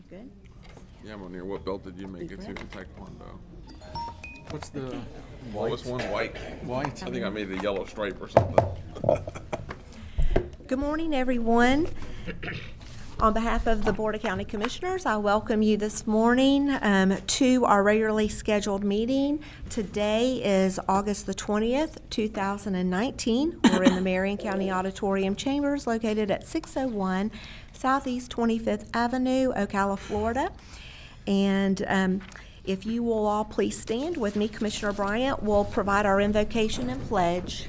Good. Yeah, I'm on here. What belt did you make it to in Taekwondo? What's the Lowest one? White. white? I think I made the yellow stripe or something. Good morning, everyone. On behalf of the Board of County Commissioners, I welcome you this morning to our regularly scheduled meeting. Today is August the 20th, 2019. We're in the Marion County Auditorium Chambers located at 601 Southeast 25th Avenue, Ocala, Florida. And if you will all please stand with me, Commissioner Bryant will provide our invocation and pledge.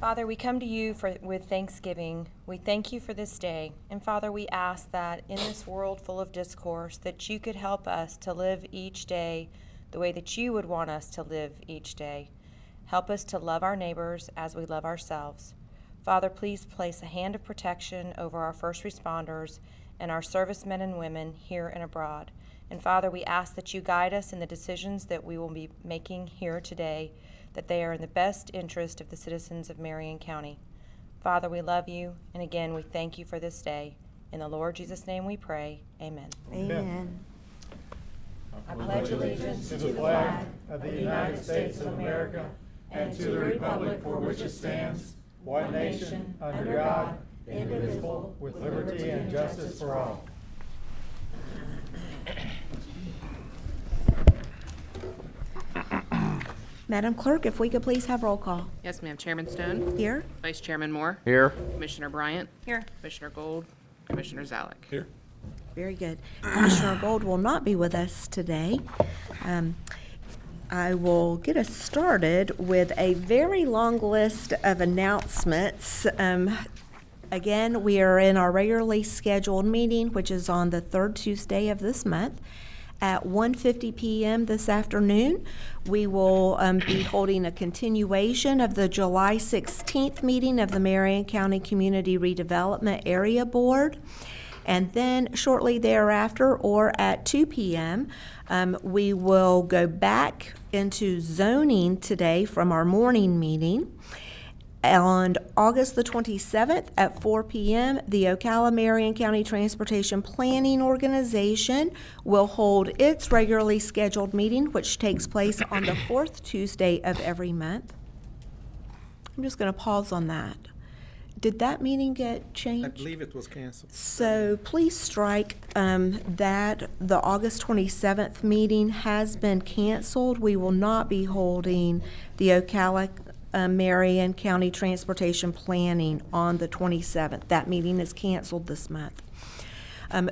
Father, we come to you with thanksgiving. We thank you for this day. And Father, we ask that in this world full of discourse, that you could help us to live each day the way that you would want us to live each day. Help us to love our neighbors as we love ourselves. Father, please place a hand of protection over our first responders and our servicemen and women here and abroad. And Father, we ask that you guide us in the decisions that we will be making here today, that they are in the best interest of the citizens of Marion County. Father, we love you, and again, we thank you for this day. In the Lord Jesus' name we pray, amen. Amen. I pledge allegiance to the flag of the United States of America and to the republic for which it stands, one nation, under God, indivisible, with liberty and justice for all. Madam Clerk, if we could please have roll call. Yes, ma'am. Chairman Stone. Here. Vice Chairman Moore. Here. Commissioner Bryant. Here. Commissioner Gold. Commissioner Zalek. Here. Very good. Commissioner Gold will not be with us today. I will get us started with a very long list of announcements. Again, we are in our regularly scheduled meeting, which is on the third Tuesday of this month. At 1:50 p.m. this afternoon, we will be holding a continuation of the July 16th meeting of the Marion County Community Redevelopment Area Board. And then shortly thereafter, or at 2 p.m., we will go back into zoning today from our morning meeting. On August the 27th at 4 p.m., the Ocala-Marion County Transportation Planning Organization will hold its regularly scheduled meeting, which takes place on the fourth Tuesday of every month. I'm just going to pause on that. Did that meeting get changed? I believe it was canceled. So please strike that the August 27th meeting has been canceled. We will not be holding the Ocala Marion County Transportation Planning on the 27th. That meeting is canceled this month.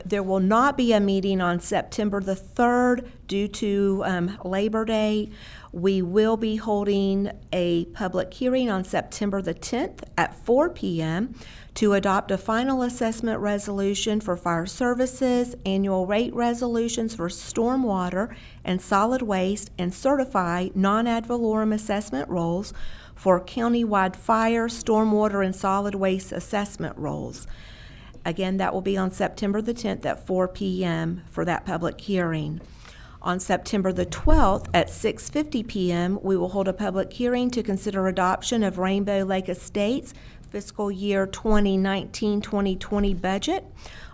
There will not be a meeting on September the 3rd due to Labor Day. We will be holding a public hearing on September the 10th at 4 p.m. to adopt a final assessment resolution for fire services, annual rate resolutions for stormwater and solid waste, and certify non-ad valorem assessment rolls for countywide fire, stormwater, and solid waste assessment rolls. Again, that will be on September the 10th at 4 p.m. for that public hearing. On September the 12th at 6:50 p.m., we will hold a public hearing to consider adoption of Rainbow Lake Estates fiscal year 2019-2020 budget.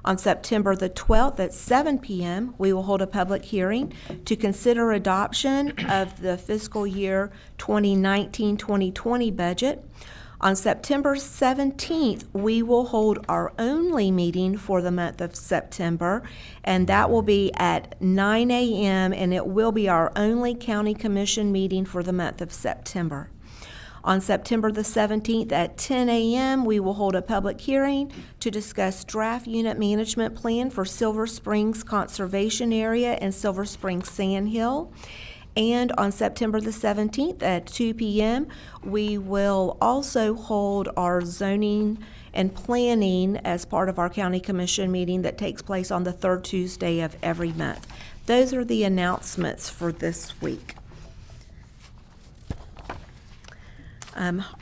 On September the 12th at 7 p.m., we will hold a public hearing to consider adoption of the fiscal year 2019-2020 budget. On September 17th, we will hold our only meeting for the month of September, and that will be at 9 a.m., and it will be our only county commission meeting for the month of September. On September the 17th at 10 a.m., we will hold a public hearing to discuss draft unit management plan for Silver Springs Conservation Area and Silver Springs Sandhill. And on September the 17th at 2 p.m., we will also hold our zoning and planning as part of our county commission meeting that takes place on the third Tuesday of every month. Those are the announcements for this week.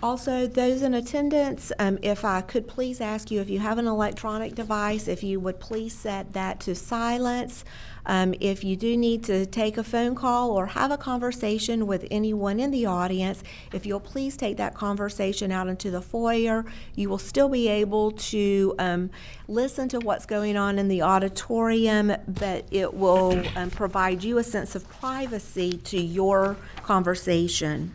Also, those in attendance, if I could please ask you, if you have an electronic device, if you would please set that to silence. If you do need to take a phone call or have a conversation with anyone in the audience, if you'll please take that conversation out into the foyer, you will still be able to listen to what's going on in the auditorium, but it will provide you a sense of privacy to your conversation.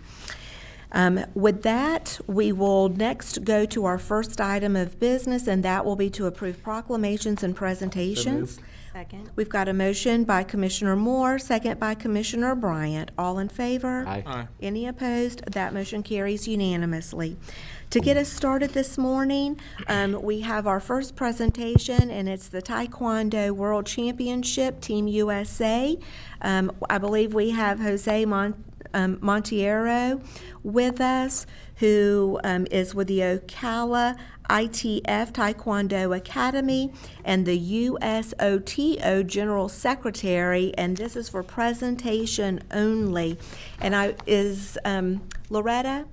With that, we will next go to our first item of business, and that will be to approve proclamations and presentations. Second. We've got a motion by Commissioner Moore, second by Commissioner Bryant. All in favor? Aye. Aye. Any opposed? That motion carries unanimously. To get us started this morning, we have our first presentation, and it's the Taekwondo World Championship, Team USA. I believe we have Jose Monteiro with us, who is with the Ocala ITF Taekwondo Academy and the USOTO General Secretary, and this is for presentation only. And Loretta,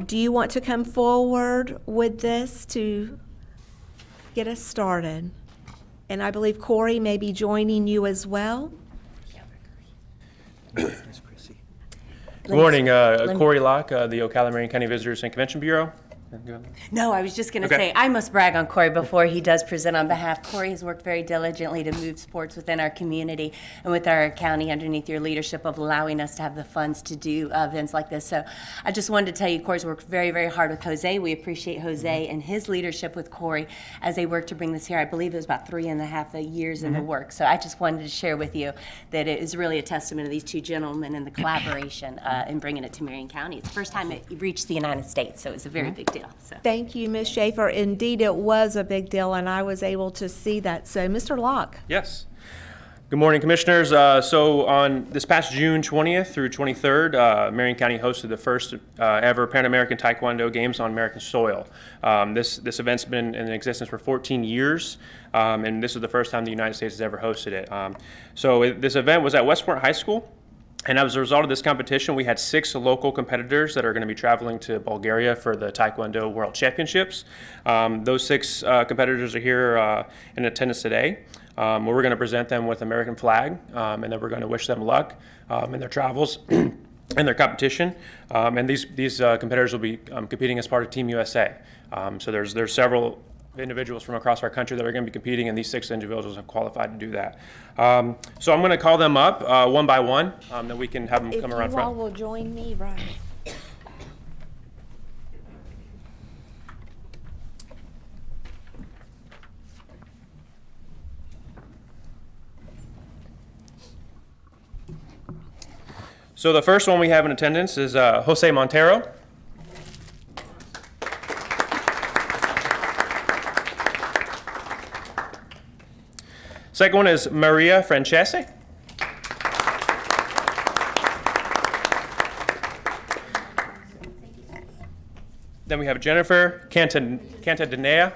do you want to come forward with this to get us started? And I believe Corey may be joining you as well. Good morning, Corey Locke, the Ocala Marion County Visitors and Convention Bureau. No, I was just going to Okay. say, I must brag on Corey before he does present on behalf. Corey has worked very diligently to move sports within our community and with our county underneath your leadership of allowing us to have the funds to do events like this. So I just wanted to tell you, Corey's worked very, very hard with Jose. We appreciate Jose and his leadership with Corey as they work to bring this here. I believe it was about 3.5 years in the work. So I just wanted to share with you that it is really a testament of these two gentlemen and the collaboration in bringing it to Marion County. It's the first time it reached the United States, so it's a very big deal. So. Thank you, Ms. Schaefer. Indeed, it was a big deal, and I was able to see that. So, Mr. Locke. Yes. Good morning, Commissioners. So on this past June 20th through 23rd, Marion County hosted the first ever Pan American Taekwondo Games on American soil. This event's been in existence for 14 years, and this is the first time the United States has ever hosted it. This event was at Westport High School. And as a result of this competition, we had 6 local competitors that are going to be traveling to Bulgaria for the Taekwondo World Championships. Those 6 competitors are here in attendance today. We're going to present them with American flag, and then we're going to wish them luck in their travels and their competition. And these competitors will be competing as part of Team USA. So there's several individuals from across our country that are going to be competing, and these 6 individuals have qualified to do that. So I'm going to call them up one by one, that we can have them come around If you all front. will join me, right. So the first one we have in attendance is Jose Montero. Second one is Maria Francese. Then we have Jennifer Cantadinea.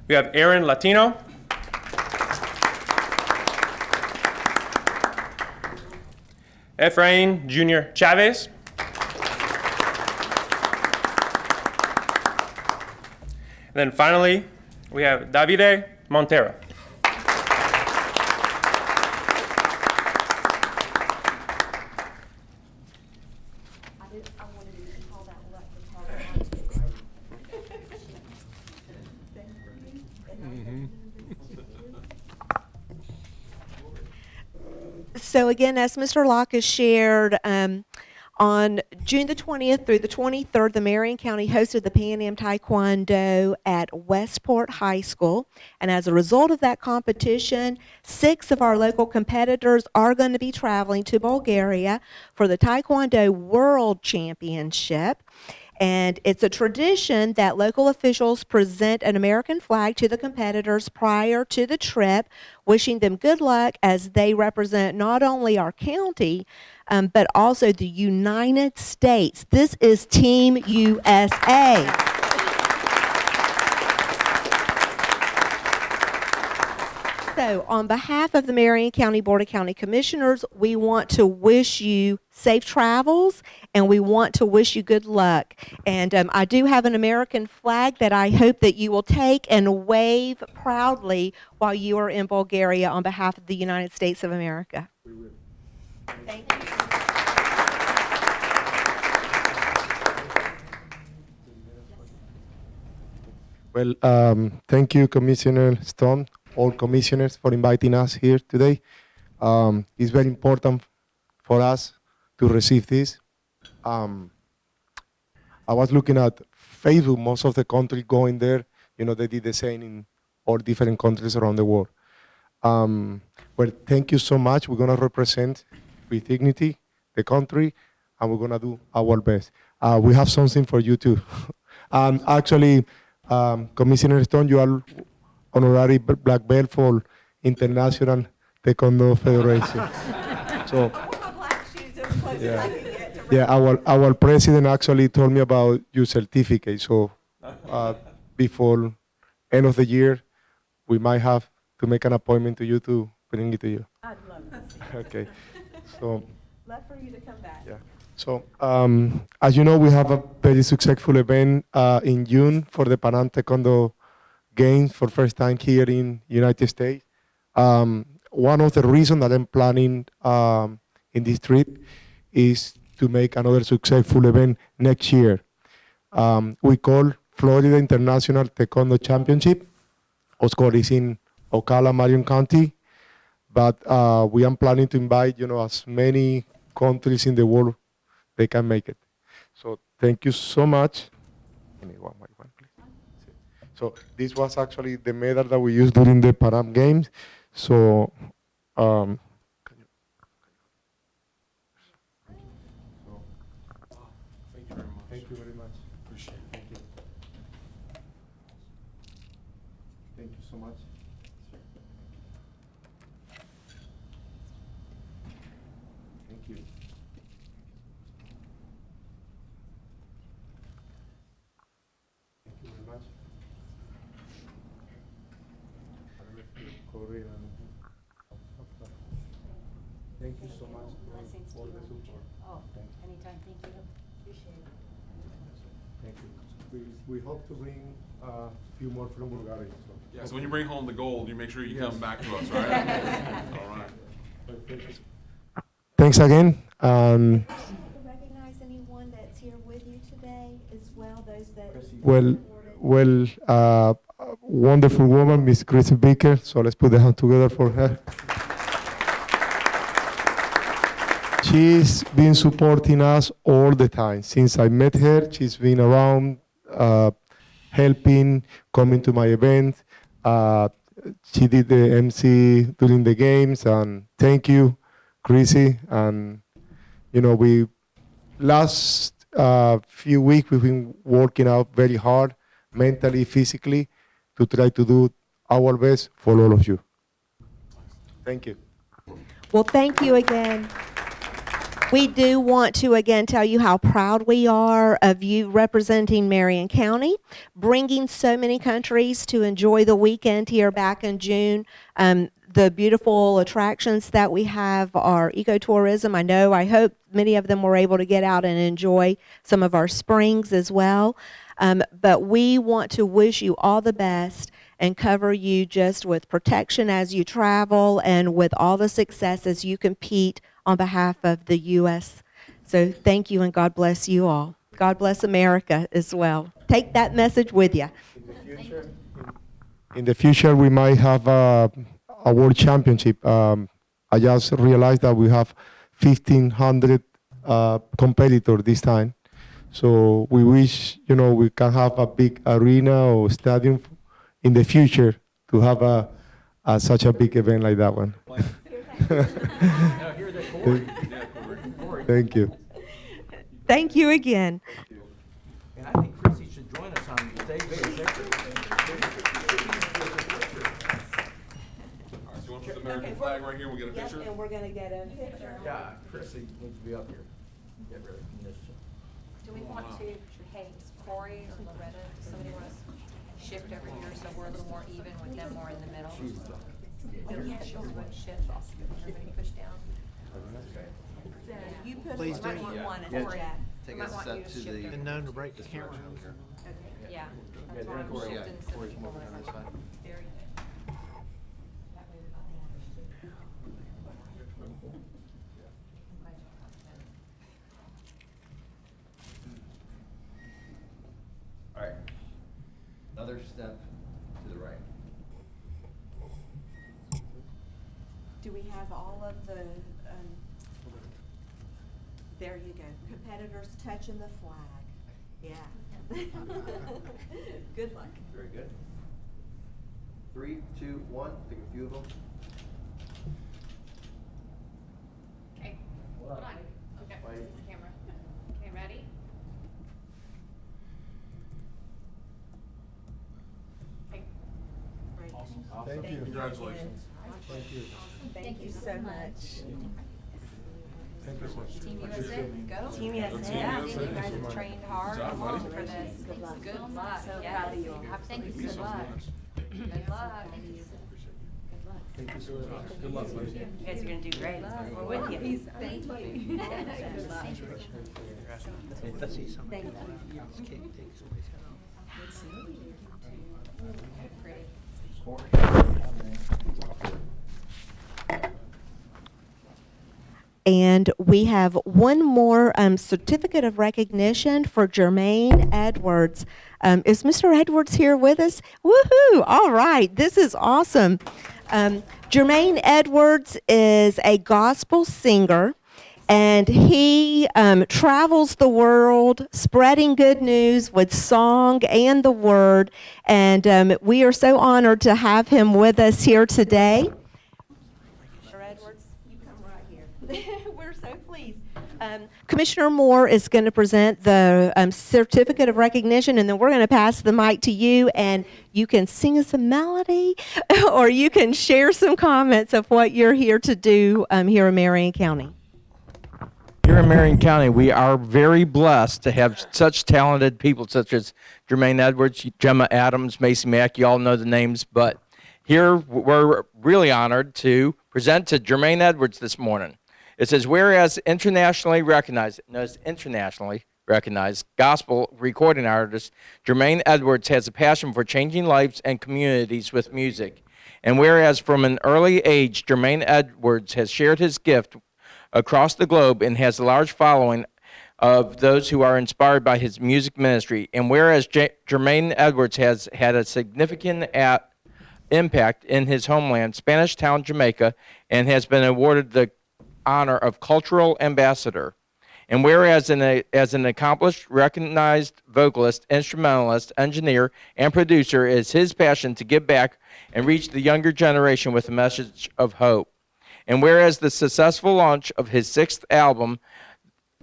We have Aaron Latino. Efrain Jr. Chavez. And then finally, we have Davide Montero. So again, as Mr. Locke has shared, on June the 20th through the 23rd, the Marion County hosted the Pan Am Taekwondo at Westport High School. And as a result of that competition, 6 of our local competitors are going to be traveling to Bulgaria for the Taekwondo World Championship. And it's a tradition that local officials present an American flag to the competitors prior to the trip, wishing them good luck as they represent not only our county, but also the United States. This is Team USA. So, on behalf of the Marion County Board of County Commissioners, we want to wish you safe travels, and we want to wish you good luck. And I do have an American flag that I hope that you will take and wave proudly while you are in Bulgaria on behalf of the United States of America. We will. Thank you. Well, thank you, Commissioner Stone, all commissioners, for inviting us here today. It's very important for us to receive this. I was looking at Facebook, most of the countries going there, they did the same in all different countries around the world. Well, thank you so much. We're going to represent with dignity the country, and we're going to do our best. We have something for you too. Actually, Commissioner Stone, you are honorary black belt for International Taekwondo Federation. So, yeah, our president actually told me about your certificate. So, before end of the year, we might have to make an appointment to you to bring it to you. I'd love to see it. Okay. So. Love for you to come back. Yeah. So, as you know, we have a very successful event in June for the Pan Am Taekwondo Games for first time here in United States. One of the reasons that I'm planning in this trip is to make another successful event next year. We call Florida International Taekwondo Championship. Of course, it's in Ocala, Marion County, but we are planning to invite, as many countries in the world they can make it. So thank you so much. Give me one, please. So this was actually the medal that we used during the Pan Am Games. So thank you very much. Appreciate it. Thank you. Thank you so much. Thank you. Thank you very much. Thank you so much for the support. Oh, anytime, thank you. Appreciate it. Thank you. We hope to bring a few more from Bulgaria. So. Yeah, so when you bring home the gold, you make sure you come back to us, right? All right. Thanks again. Recognize anyone that's here with you today as well, those that... Well, wonderful woman, Miss Chrissy Baker. So let's put the hand together for her. She's been supporting us all the time. Since I met her, she's been around, helping, coming to my event. She did the MC during the games, and thank you, Chrissy. And, we last few weeks, we've been working out very hard, mentally, physically, to try to do our best for all of you. Thank you. Well, thank you again. We do want to again tell you how proud we are of you representing Marion County, bringing so many countries to enjoy the weekend here back in June. The beautiful attractions that we have are ecotourism. I hope many of them were able to get out and enjoy some of our springs as well. But we want to wish you all the best and cover you just with protection as you travel and with all the success as you compete on behalf of the U.S. So thank you, and God bless you all. God bless America as well. Take that message with you. In the future, we might have a world championship. I just realized that we have 1,500 competitors this time. So we wish, we can have a big arena or stadium in the future to have such a big event like that one. Thank you. Thank you again. And I think Chrissy should join us on stage. All right, so you want to put the American flag right here, we'll get a picture? And we're going to get a picture. Yeah, Chrissy needs to be up here. Get rid of this. Do we want to, hey, Corey or Loretta, does somebody want to shift over here so we're a little more even with them more in the middle? Please do. Take a step to the. Been known to break the camera. Yeah. That's why I'm shifting so that people are very good. All right. Another step to the right. Do we have all of the, there you go, competitors touching the flag? Yeah. Good luck. Very good. 3, 2, 1. Take a few of them. Okay, hold on. Okay, this is the camera. Okay, ready? Okay. Thank you. Congratulations. Thank you so much. Team USA, go. Team USA. Yeah, you guys have trained hard Good job, buddy. for this. Good luck. Good luck. So Yes. proud of you. Thank you Thank you so so much. much. Good luck. Thank you so much. Good luck, buddy. You guys are gonna do great. We're with you. Thank you. Good luck. Let's see some. Thank you. Pretty. And we have one more certificate of recognition for Jermaine Edwards. Is Mr. Edwards here with us? Woohoo! All right, this is awesome. Jermaine Edwards is a gospel singer, and he travels the world spreading good news with song and the word. And we are so honored to have him with us here today. Edwards, you come right here. We're so pleased. Commissioner Moore is going to present the certificate of recognition, and then we're going to pass the mic to you, and you can sing us a melody, or you can share some comments of what you're here to do here in Marion County. Here in Marion County, we are very blessed to have such talented people such as Jermaine Edwards, Gemma Adams, Macy Mack. You all know the names, but here we're really honored to present to Jermaine Edwards this morning. It says, whereas internationally recognized gospel recording artist Jermaine Edwards has a passion for changing lives and communities with music. And whereas from an early age, Jermaine Edwards has shared his gift across the globe and has a large following of those who are inspired by his music ministry. And whereas Jermaine Edwards has had a significant impact in his homeland, Spanish Town, Jamaica, and has been awarded the honor of Cultural Ambassador. And whereas as an accomplished, recognized vocalist, instrumentalist, engineer, and producer, it is his passion to give back and reach the younger generation with a message of hope. And whereas the successful launch of his 6th album,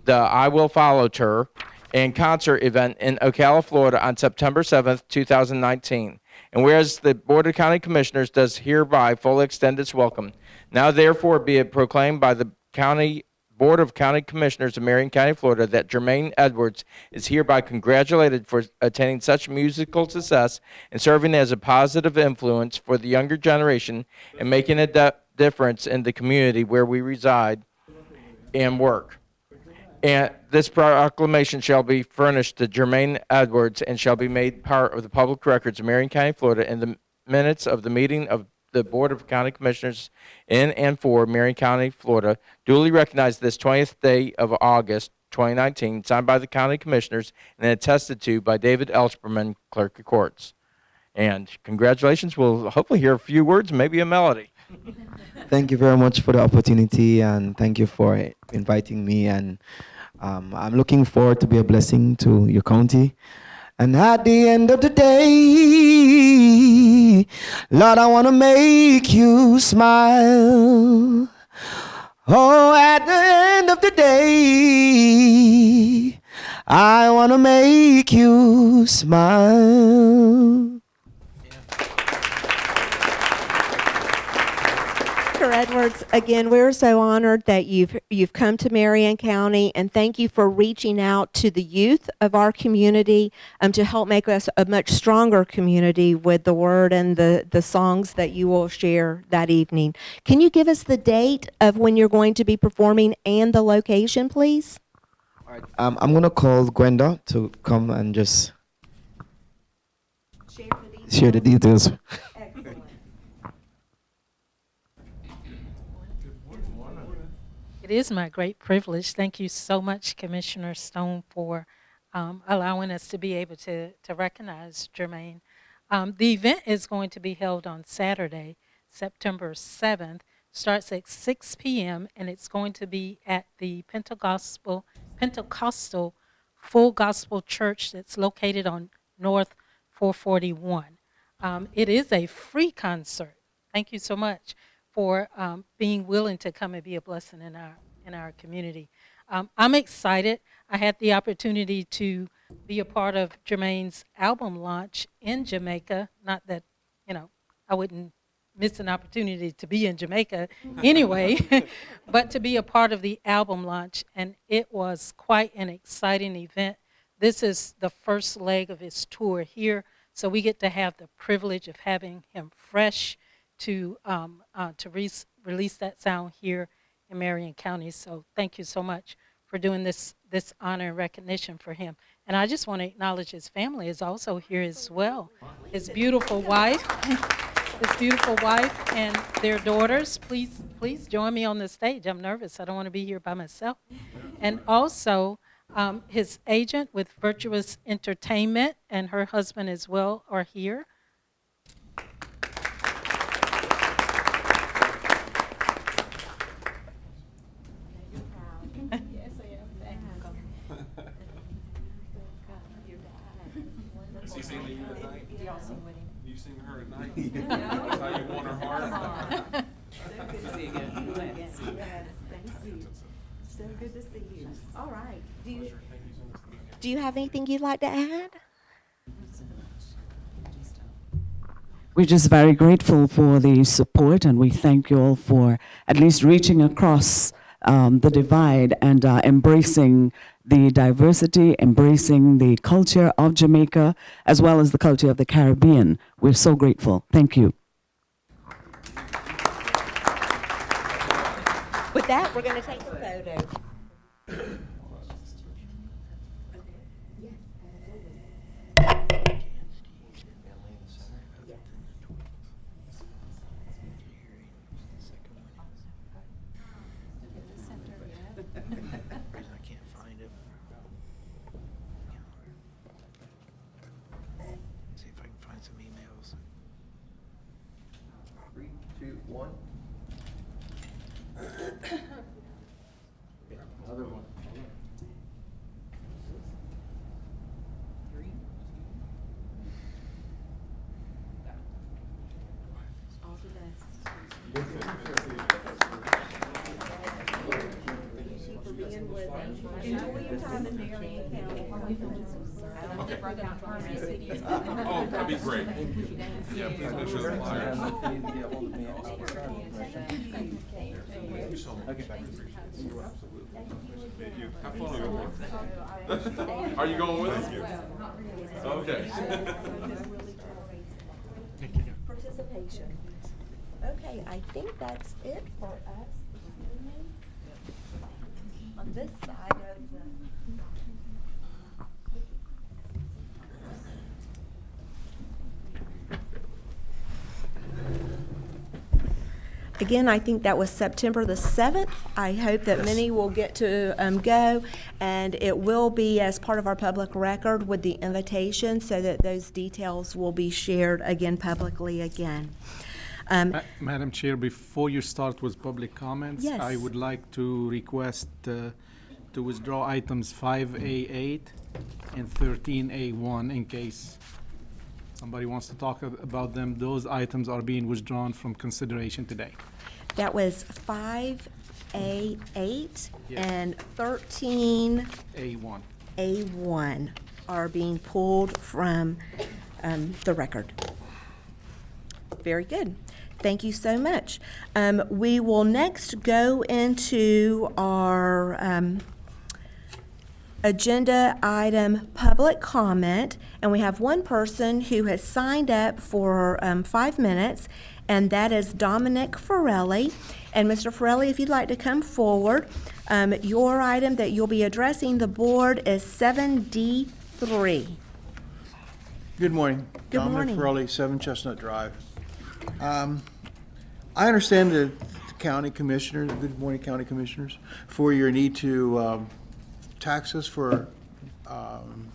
the I Will Follow Tour, and concert event in Ocala, Florida on September 7th, 2019. And whereas the Board of County Commissioners does hereby fully extend its welcome, now therefore be it proclaimed by the Board of County Commissioners of Marion County, Florida, that Jermaine Edwards is hereby congratulated for attaining such musical success and serving as a positive influence for the younger generation and making a difference in the community where we reside and work. And this proclamation shall be furnished to Jermaine Edwards and shall be made part of the public records of Marion County, Florida, in the minutes of the meeting of the Board of County Commissioners in and for Marion County, Florida, duly recognized this 20th day of August, 2019, signed by the County Commissioners and attested to by David Elchberman, Clerk of Courts. And congratulations. We'll hopefully hear a few words, maybe a melody. Thank you very much for the opportunity, and thank you for inviting me. And I'm looking forward to be a blessing to your county. And at the end of the day, Lord, I want to make you smile. Oh, at the end of the day, I want to make you smile. Mr. Edwards, again, we're so honored that you've come to Marion County, and thank you for reaching out to the youth of our community to help make us a much stronger community with the word and the songs that you will share that evening. Can you give us the date of when you're going to be performing and the location, please? All right. I'm going to call Gwenda to come and just share the details. It is my great privilege. Thank you so much, Commissioner Stone, for allowing us to be able to recognize Jermaine. The event is going to be held on Saturday, September 7th. Starts at 6 p.m. and it's going to be at the Pentecostal Full Gospel Church that's located on North 441. It is a free concert. Thank you so much for being willing to come and be a blessing in our community. I'm excited. I had the opportunity to be a part of Jermaine's album launch in Jamaica. Not that, I wouldn't miss an opportunity to be in Jamaica anyway, but to be a part of the album launch, and it was quite an exciting event. This is the first leg of his tour here, so we get to have the privilege of having him fresh to release that sound here in Marion County. So thank you so much for doing this honor and recognition for him. And I just want to acknowledge his family is also here as well. His beautiful wife, and their daughters. Please join me on the stage. I'm nervous. I don't want to be here by myself. And also his agent with Virtuous Entertainment and her husband as well are here. Is he singing you at night? Do y'all sing with him? You sing her at night? That's how you won her heart? Good to see you again. Yes, thank you. So good to see you. All right. Do you have anything you'd like to add? We're just very grateful for the support, and we thank you all for at least reaching across the divide and embracing the diversity, embracing the culture of Jamaica, as well as the culture of the Caribbean. We're so grateful. Thank you. With that, we're going to take a photo. I can't find it. See if I can find some emails. 3, 2, 1. Another one. All the best. Enjoy your time in Marion County. Oh, that'd be great. Yeah, please make sure the flyers. Thank you so much. Have fun on your work. Are you going with us? Okay. Participation. Okay, I think that's it for us on this side of the. Again, I think that was September the 7th. I hope that many will get to go, and it will be as part of our public record with the invitation so that those details will be shared again publicly again. Madam Chair, before you start with public comments, Yes. I would like to request to withdraw items 5A8 and 13A1 in case somebody wants to talk about them. Those items are being withdrawn from consideration today. That was 5A8 Yes. and 13A1 A1. are being pulled from the record. Very good. Thank you so much. We will next go into our agenda item public comment, and we have one person who has signed up for 5 minutes, and that is Dominic Forelli. And Mr. Forelli, if you'd like to come forward, your item that you'll be addressing the board is 7D3. Good morning. Good morning. Dominic Ferrelli, 7 Chestnut Drive. I understand the county commissioners, good morning county commissioners, for your need to tax us for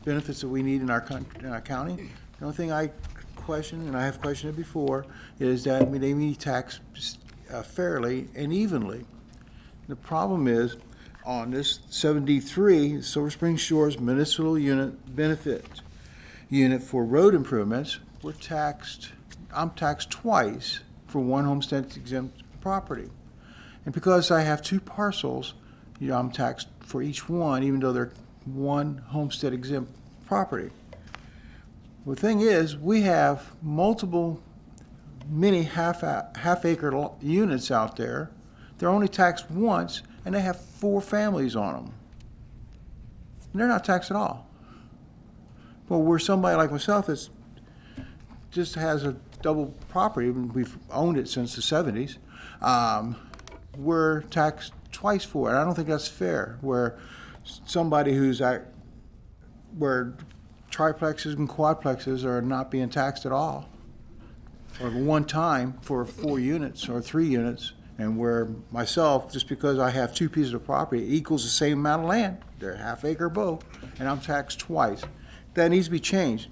benefits that we need in our county. The only thing I question, and I have questioned it before, is that they need to tax fairly and evenly. The problem is, on this 7D3, Silver Spring Shores Municipal Unit Benefit Unit for road improvements, I'm taxed twice for one homestead exempt property. And because I have 2 parcels, I'm taxed for each one, even though they're one homestead exempt property. The thing is, we have many half-acre units out there. They're only taxed once, and they have 4 families on them. And they're not taxed at all. But where somebody like myself that just has a double property, and we've owned it since the 70s, we're taxed twice for it. I don't think that's fair, where somebody where triplexes and quadplexes are not being taxed at all, or one time for 4 units or 3 units, and where myself, just because I have 2 pieces of property, it equals the same amount of land, they're half-acre both, and I'm taxed twice. That needs to be changed.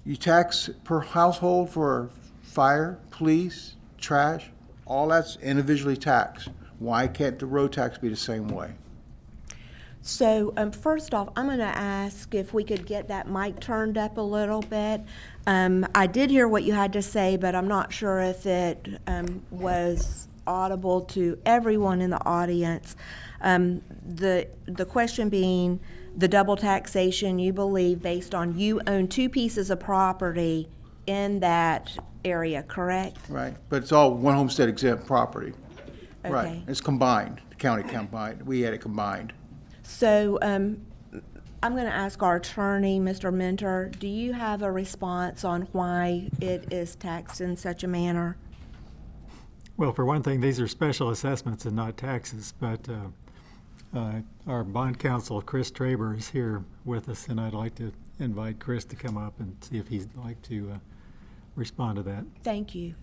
You tax per household for fire, police, trash, all that's individually taxed. Why can't the road tax be the same way? So first off, I'm going to ask if we could get that mic turned up a little bit. I did hear what you had to say, but I'm not sure if it was audible to everyone in the audience. The question being the double taxation you believe based on you own 2 pieces of property in that area, correct? Right, but it's all one homestead exempt property. Okay. Right, it's combined, the county combined, we had it combined. So I'm going to ask our attorney, Mr. Mentor, do you have a response on why it is taxed in such a manner? Well, for one thing, these are special assessments and not taxes, but our bond counsel, Chris Traber, is here with us, and I'd like to invite Chris to come up and see if he'd like to respond to that. Thank you.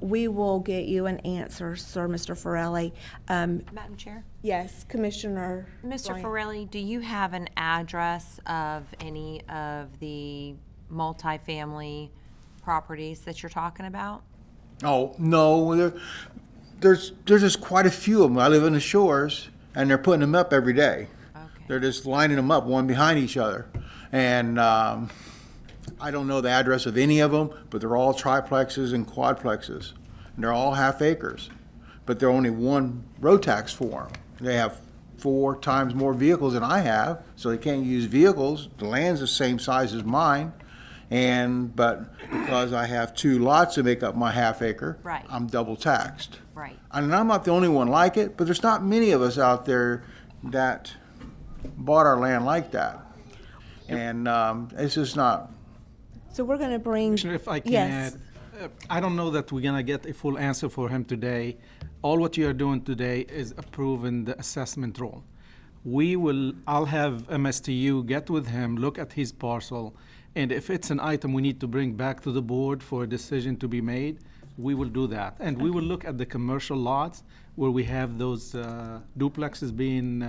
We will get you an answer, sir, Mr. Forelli. Madam Chair? Yes, Commissioner Mr. Bryant. Forelli, do you have an address of any of the multifamily properties that you're talking about? Oh, no, there's just quite a few of them. I live in the shores, and they're putting them up every day. Okay. They're just lining them up, one behind each other. And I don't know the address of any of them, but they're all triplexes and quadplexes. And they're all half acres, but they're only one road tax for them. They have 4 times more vehicles than I have, so they can't use vehicles. The land's the same size as mine. But because I have 2 lots to make up my half acre, Right. I'm double taxed. Right. And I'm not the only one like it, but there's not many of us out there that bought our land like that. And it's just not. So we're going to bring. Commissioner, if I can Yes. add, I don't know that we're gonna get a full answer for him today. All what you are doing today is approving the assessment roll. I'll have MSTU get with him, look at his parcel, and if it's an item we need to bring back to the board for a decision to be made, we will do that. And we will look at the commercial lots where we have those duplexes being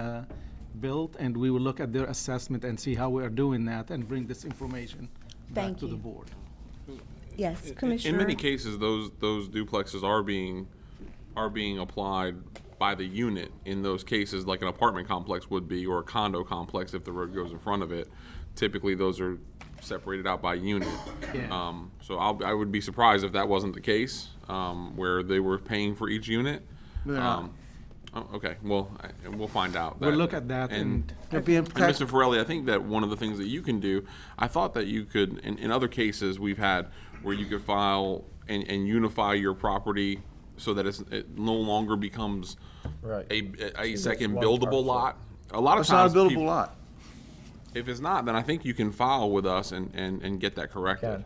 built, and we will look at their assessment and see how we are doing that and bring this information back Thank to the you. board. Yes, In Commissioner. many cases, those duplexes are being applied by the unit in those cases, like an apartment complex would be, or a condo complex if the road goes in front of it. Typically, those are separated out by unit. Yeah. So I would be surprised if that wasn't the case, where they were paying for each unit. They're not. Okay, well, we'll find out. We'll look at that And They're being taxed. Mr. Forelli, I think that one of the things that you can do, I thought that you could, in other cases we've had where you could file and unify your property so that it no longer becomes Right. a second One buildable parcel. lot. A lot of It's not times, a buildable people- lot. if it's not, then I think you can file with us and get that corrected.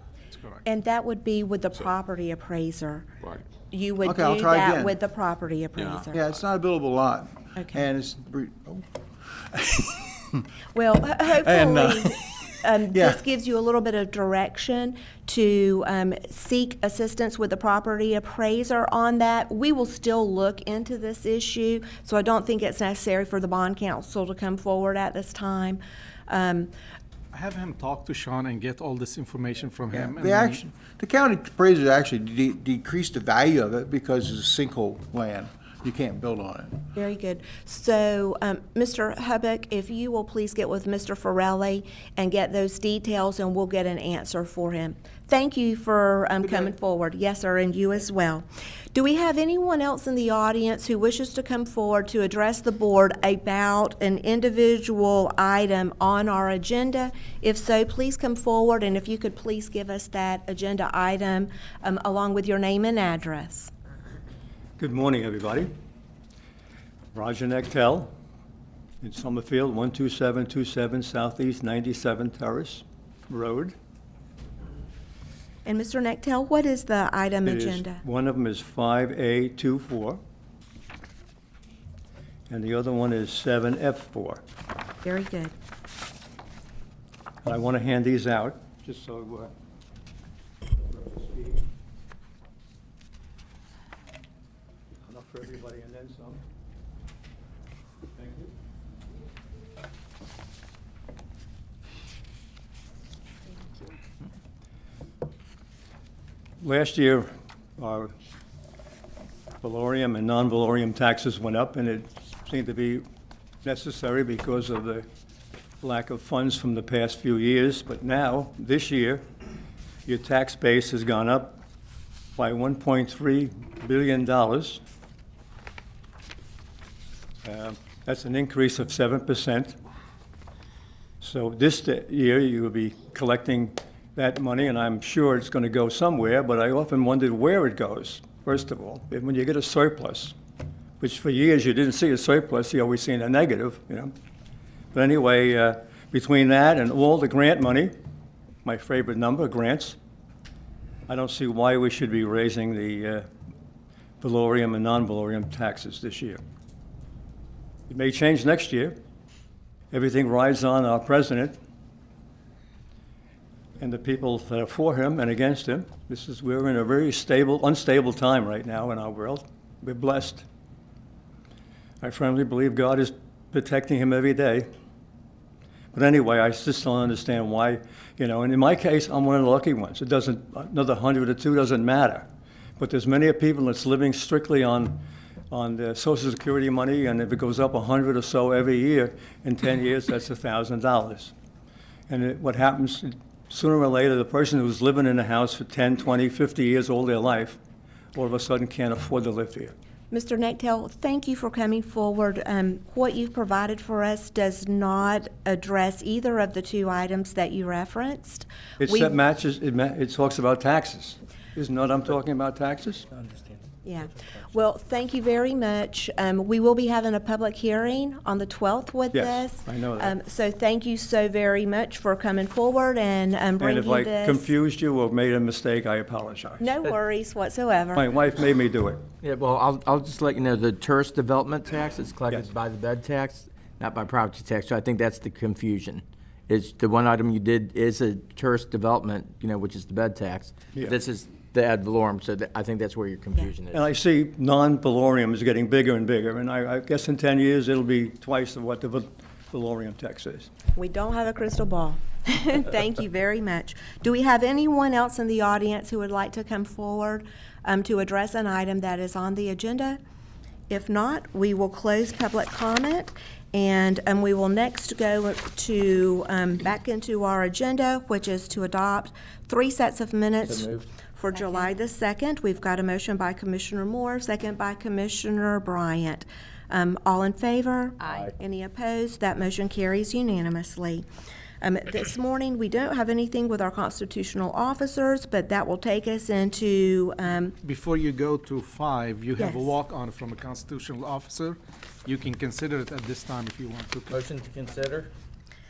And that would be with the property appraiser. Right. You would Okay, I'll do try that again. with the property appraiser. Yeah, it's not a buildable lot. Okay. And it's, Well, And, hopefully, yeah. this gives you a little bit of direction to seek assistance with the property appraiser on that. We will still look into this issue, so I don't think it's necessary for the bond counsel to come forward at this time. Have him talk to Sean and get all this information from him. and the then- action, the county appraiser actually decreased the value of it because it's sinkhole land. You can't build on it. Very good. So, Mr. Hubbock, if you will please get with Mr. Forelli and get those details, and we'll get an answer for him. Thank you for coming forward. Yes, sir, and you as well. Do we have anyone else in the audience who wishes to come forward to address the board about an individual item on our agenda? If so, please come forward, and if you could please give us that agenda item along with your name and address. Good morning, everybody. Roger Nectel in Summerfield, 12727 Southeast 97 Terrace Road. And Mr. Nectel, what is the item It is- agenda? One of them is 5A24, and the other one is 7F4. Very good. And I want to hand these out, just so we're up to speed. Enough for everybody and then some. Thank you. Last year, our valorium and non-valorium taxes went up, and it seemed to be necessary because of the lack of funds from the past few years. But now, this year, your tax base has gone up by $1.3 billion. That's an increase of 7%. So this year, you will be collecting that money, and I'm sure it's going to go somewhere, but I often wondered where it goes, first of all. And when you get a surplus, which for years you didn't see a surplus, you always seen a negative, you know. But anyway, between that and all the grant money, my favorite number, grants, I don't see why we should be raising the valorium and non-valorium taxes this year. It may change next year. Everything rides on our president and the people that are for him and against him. We're in a very unstable time right now in our world. We're blessed. I firmly believe God is protecting him every day. But anyway, I just don't understand why, you know, and in my case, I'm one of the lucky ones. It doesn't, another 100 or 2 doesn't matter. But there's many people that's living strictly on the Social Security money, and if it goes up 100 or so every year, in 10 years, that's $1,000. And what happens, sooner or later, the person who's living in a house for 10, 20, 50 years all their life, all of a sudden can't afford to live here. Mr. Nectel, thank you for coming forward. What you've provided for us does not address either of the two items that you referenced. It talks about taxes. Isn't what I'm talking about, taxes? I understand. Yeah. Well, thank you very much. We will be having a public hearing on the 12th with Yes, this. I know that. So thank you so very much for coming forward and bringing And if I this. confused you or made a mistake, I apologize. No worries whatsoever. My wife made me do it. Yeah, well, I'll just let you know, the tourist development tax is collected by the bed tax, not by property tax, so I think that's the confusion. Is the one item you did is a tourist development, you know, which is the bed tax. Yeah. This is the ad valorem, so I think that's where your confusion is. And I see non-valorium is getting bigger and bigger, and I guess in 10 years, it'll be twice of what the valorium tax is. We don't have a crystal ball. Thank you very much. Do we have anyone else in the audience who would like to come forward to address an item that is on the agenda? If not, we will close public comment, and we will next go to back into our agenda, which is to adopt 3 sets of minutes for July the 2nd. We've got a motion by Commissioner Moore, second by Commissioner Bryant. All in favor? Aye. Any opposed? That motion carries unanimously. This morning, we don't have anything with our constitutional officers, but that will take us into, Before you go to 5, you have a Yes. walk-on from a constitutional officer. You can consider it at this time if you want to. Motion to consider?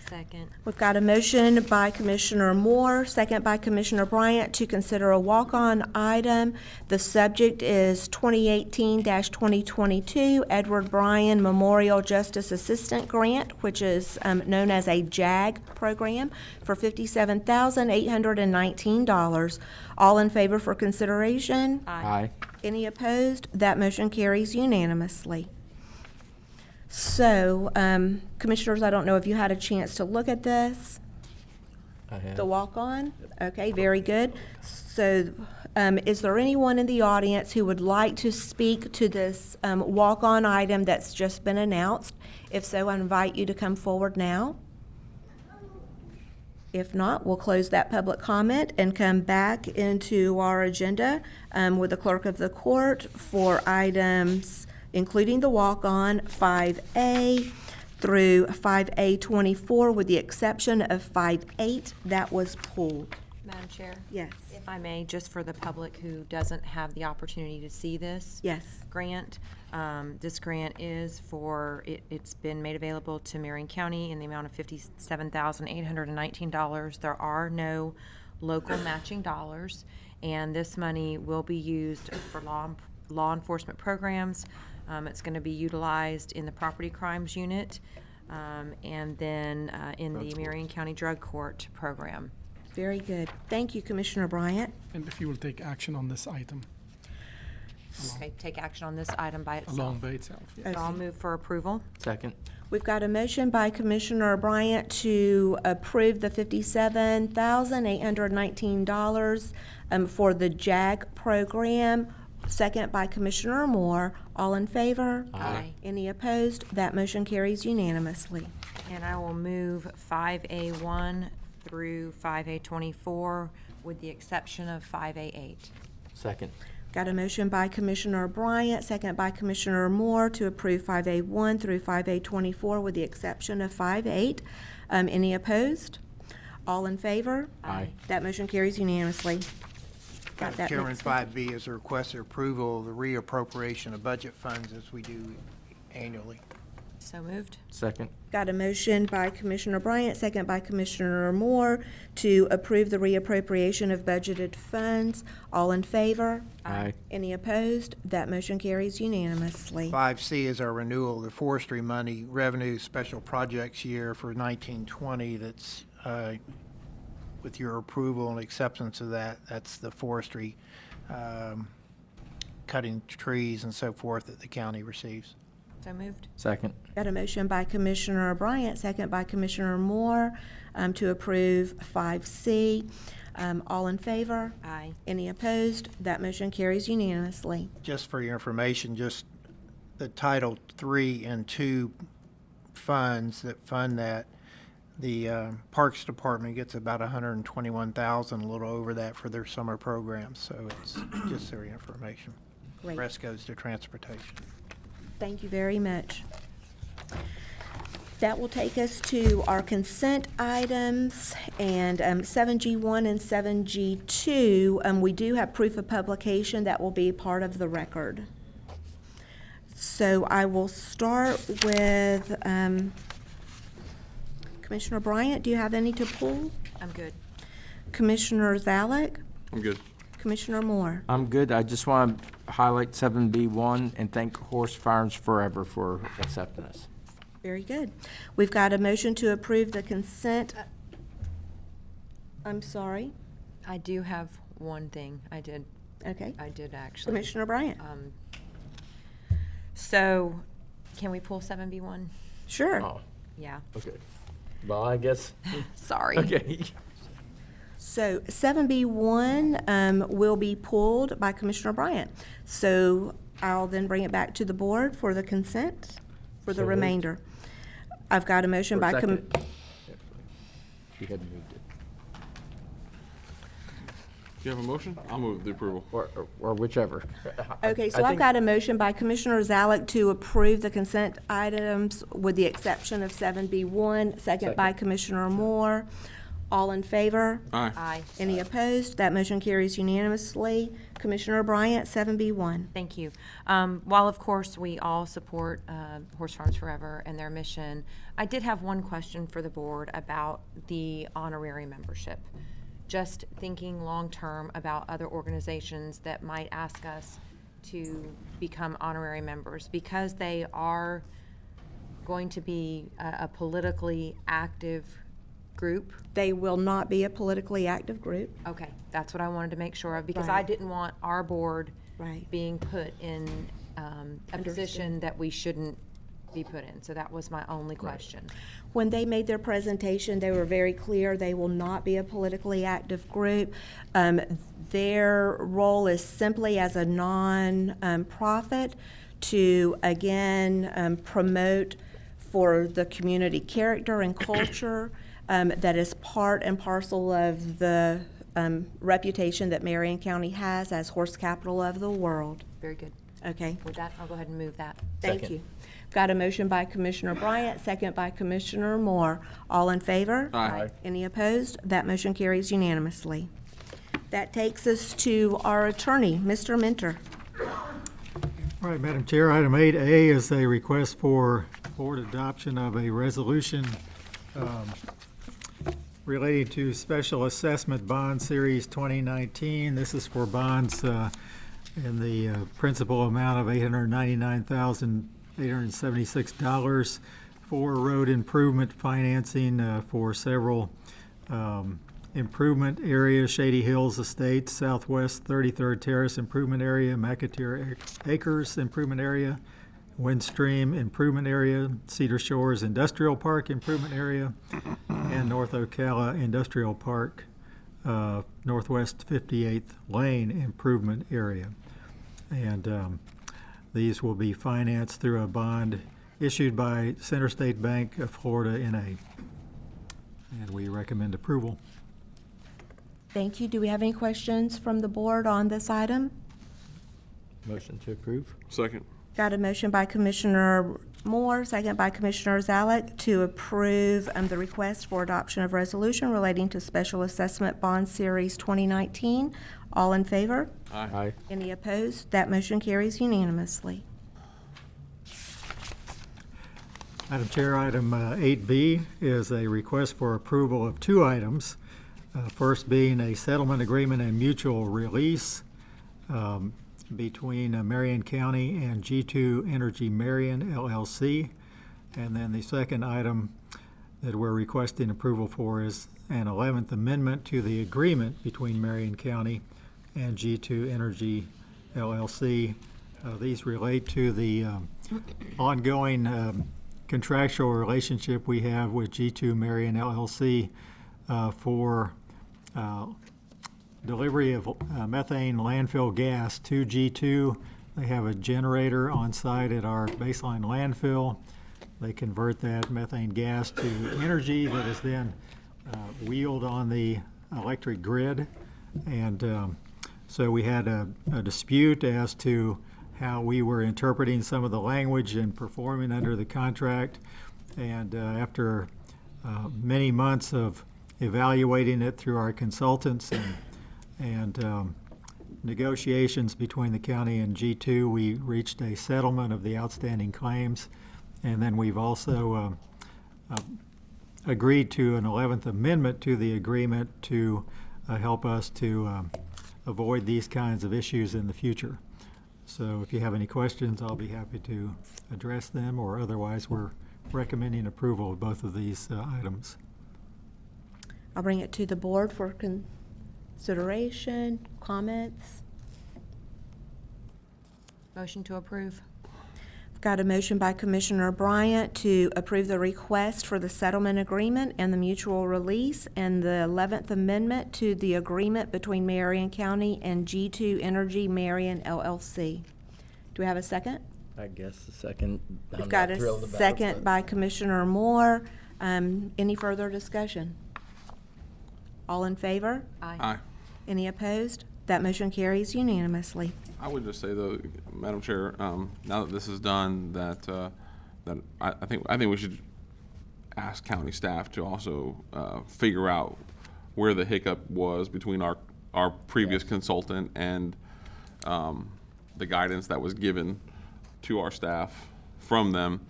Second. we've got a motion by Commissioner Moore, second by Commissioner Bryant to consider a walk-on item. The subject is 2018-2022 Edward Bryan Memorial Justice Assistant Grant, which is known as a JAG program, for $57,819. All in favor for consideration? Aye. Any opposed? That motion carries unanimously. So, Commissioners, I don't know if you had a chance to look at this, I have. the walk-on? Okay, very good. So, is there anyone in the audience who would like to speak to this walk-on item that's just been announced? If so, I invite you to come forward now. If not, we'll close that public comment and come back into our agenda with the clerk of the court for items including the walk-on 5A through 5A24, with the exception of 5-8 that was pulled. Madam Chair? Yes. If I may, just for the public who doesn't have the opportunity to see this. Yes. Grant, this grant is for, it's been made available to Marion County in the amount of $57,819. There are no local matching dollars, and this money will be used for law enforcement programs. It's going to be utilized in the property crimes unit, and then in the Marion County Drug Court program. Very good. Thank you, Commissioner Bryant. And if you will take action on this item, Okay, take action on this item by itself. along by itself. Yes. So I'll move for approval. Second? We've got a motion by Commissioner Bryant to approve the $57,819 for the JAG program. Second by Commissioner Moore. All in favor? Aye. Any opposed? That motion carries unanimously. And I will move 5A1 through 5A24 with the exception of 5A8. Second? Got a motion by Commissioner Bryant, second by Commissioner Moore to approve 5A1 through 5A24 with the exception of 5-8. Any opposed? All in favor? Aye. That motion carries unanimously. Got Madam that Chairman, mixed up. 5B is a requested approval of the reappropriation of budget funds as we do annually. So moved. Second? Got a motion by Commissioner Bryant, second by Commissioner Moore to approve the reappropriation of budgeted funds. All in favor? Aye. Any opposed? That motion carries unanimously. 5C is our renewal of the forestry money revenue special projects year for 1920. That's, with your approval and acceptance of that, that's the forestry, cutting trees and so forth that the county receives. So moved. Second? Got a motion by Commissioner Bryant, second by Commissioner Moore to approve 5C. All in favor? Aye. Any opposed? That motion carries unanimously. Just for your information, just the Title III and II funds that fund that, the Parks Department gets about $121,000, a little over that for their summer programs. So it's just for your information. Great. Rest goes to transportation. Thank you very much. That will take us to our consent items, and 7G1 and 7G2, we do have proof of publication that will be part of the record. So I will start with Commissioner Bryant. Do you have any to pull? I'm good. Commissioner Zalek? I'm good. Commissioner Moore? I'm good. I just want to highlight 7B1 and thank Horse Farms Forever for accepting us. Very good. We've got a motion to approve the consent. I'm sorry. I do have one thing. Okay. I did actually. Commissioner Bryant? So, can we pull 7B1? Sure. Oh, Yeah. okay. Well, I guess. Sorry. Okay. So 7B1 will be pulled by Commissioner Bryant. So I'll then bring it back to the board for the consent for the So moved. remainder. I've got a motion by, Second. You had moved it. you have a motion? I'll move the approval. Or whichever. Okay, so I I've think- got a motion by Commissioner Zalek to approve the consent items with the exception of 7B1, second by Commissioner Moore. All in favor? Aye. Aye. Any opposed? That motion carries unanimously. Commissioner Bryant, 7B1. Thank you. While, of course, we all support Horse Farms Forever and their mission, I did have one question for the board about the honorary membership. Just thinking long-term about other organizations that might ask us to become honorary members, because they are going to be a politically active group. They will not be a politically active group. Okay, that's what I wanted to make sure of, because Right. I didn't want our board Right. being put in a position that we shouldn't be put in. So that was my only question. When they made their presentation, they were very clear they will not be a politically active group. Their role is simply as a non-profit to, again, promote for the community character and culture that is part and parcel of the reputation that Marion County has as horse capital of the world. Very good. Okay. With that, I'll go ahead and move that. Thank you. Got a motion by Commissioner Bryant, second by Commissioner Moore. All in favor? Aye. Any opposed? That motion carries unanimously. That takes us to our attorney, Mr. Minter. All right, Madam Chair, item 8A is a request for board adoption of a resolution relating to Special Assessment Bond Series 2019. This is for bonds in the principal amount of $899,876 for road improvement financing for several improvement areas: Shady Hills Estates, Southwest 33rd Terrace Improvement Area, McAteer Acres Improvement Area, Windstream Improvement Area, Cedar Shores Industrial Park Improvement Area, and North Ocala Industrial Park, Northwest 58th Lane Improvement Area. And these will be financed through a bond issued by Center State Bank of Florida, N.A. And we recommend approval. Thank you. Do we have any questions from the board on this item? Motion to approve. Second. Got a motion by Commissioner Moore, second by Commissioner Zalek to approve the request for adoption of resolution relating to Special Assessment Bond Series 2019. All in favor? Aye. Any opposed? That motion carries unanimously. Madam Chair, item 8B is a request for approval of two items. First being a settlement agreement and mutual release between Marion County and G2 Energy Marion LLC. And then the second item that we're requesting approval for is an 11th amendment to the agreement between Marion County and G2 Energy LLC. These relate to the ongoing contractual relationship we have with G2 Marion LLC for delivery of methane landfill gas to G2. They have a generator on site at our baseline landfill. They convert that methane gas to energy that is then wheeled on the electric grid. And so we had a dispute as to how we were interpreting some of the language and performing under the contract. And after many months of evaluating it through our consultants and negotiations between the county and G2, we reached a settlement of the outstanding claims. And then we've also agreed to an 11th amendment to the agreement to help us to avoid these kinds of issues in the future. So if you have any questions, I'll be happy to address them, or otherwise we're recommending approval of both of these items. I'll bring it to the board for consideration, comments. Motion to approve. Got a motion by Commissioner Bryant to approve the request for the settlement agreement and the mutual release and the 11th amendment to the agreement between Marion County and G2 Energy Marion LLC. Do we have a second? I guess the second. We've got a second by Commissioner Moore. Any further discussion? All in favor? Aye. Aye. Any opposed? That motion carries unanimously. I would just say though, Madam Chair, now that this is done, that I think we should ask county staff to also figure out where the hiccup was between our previous consultant and the guidance that was given to our staff from them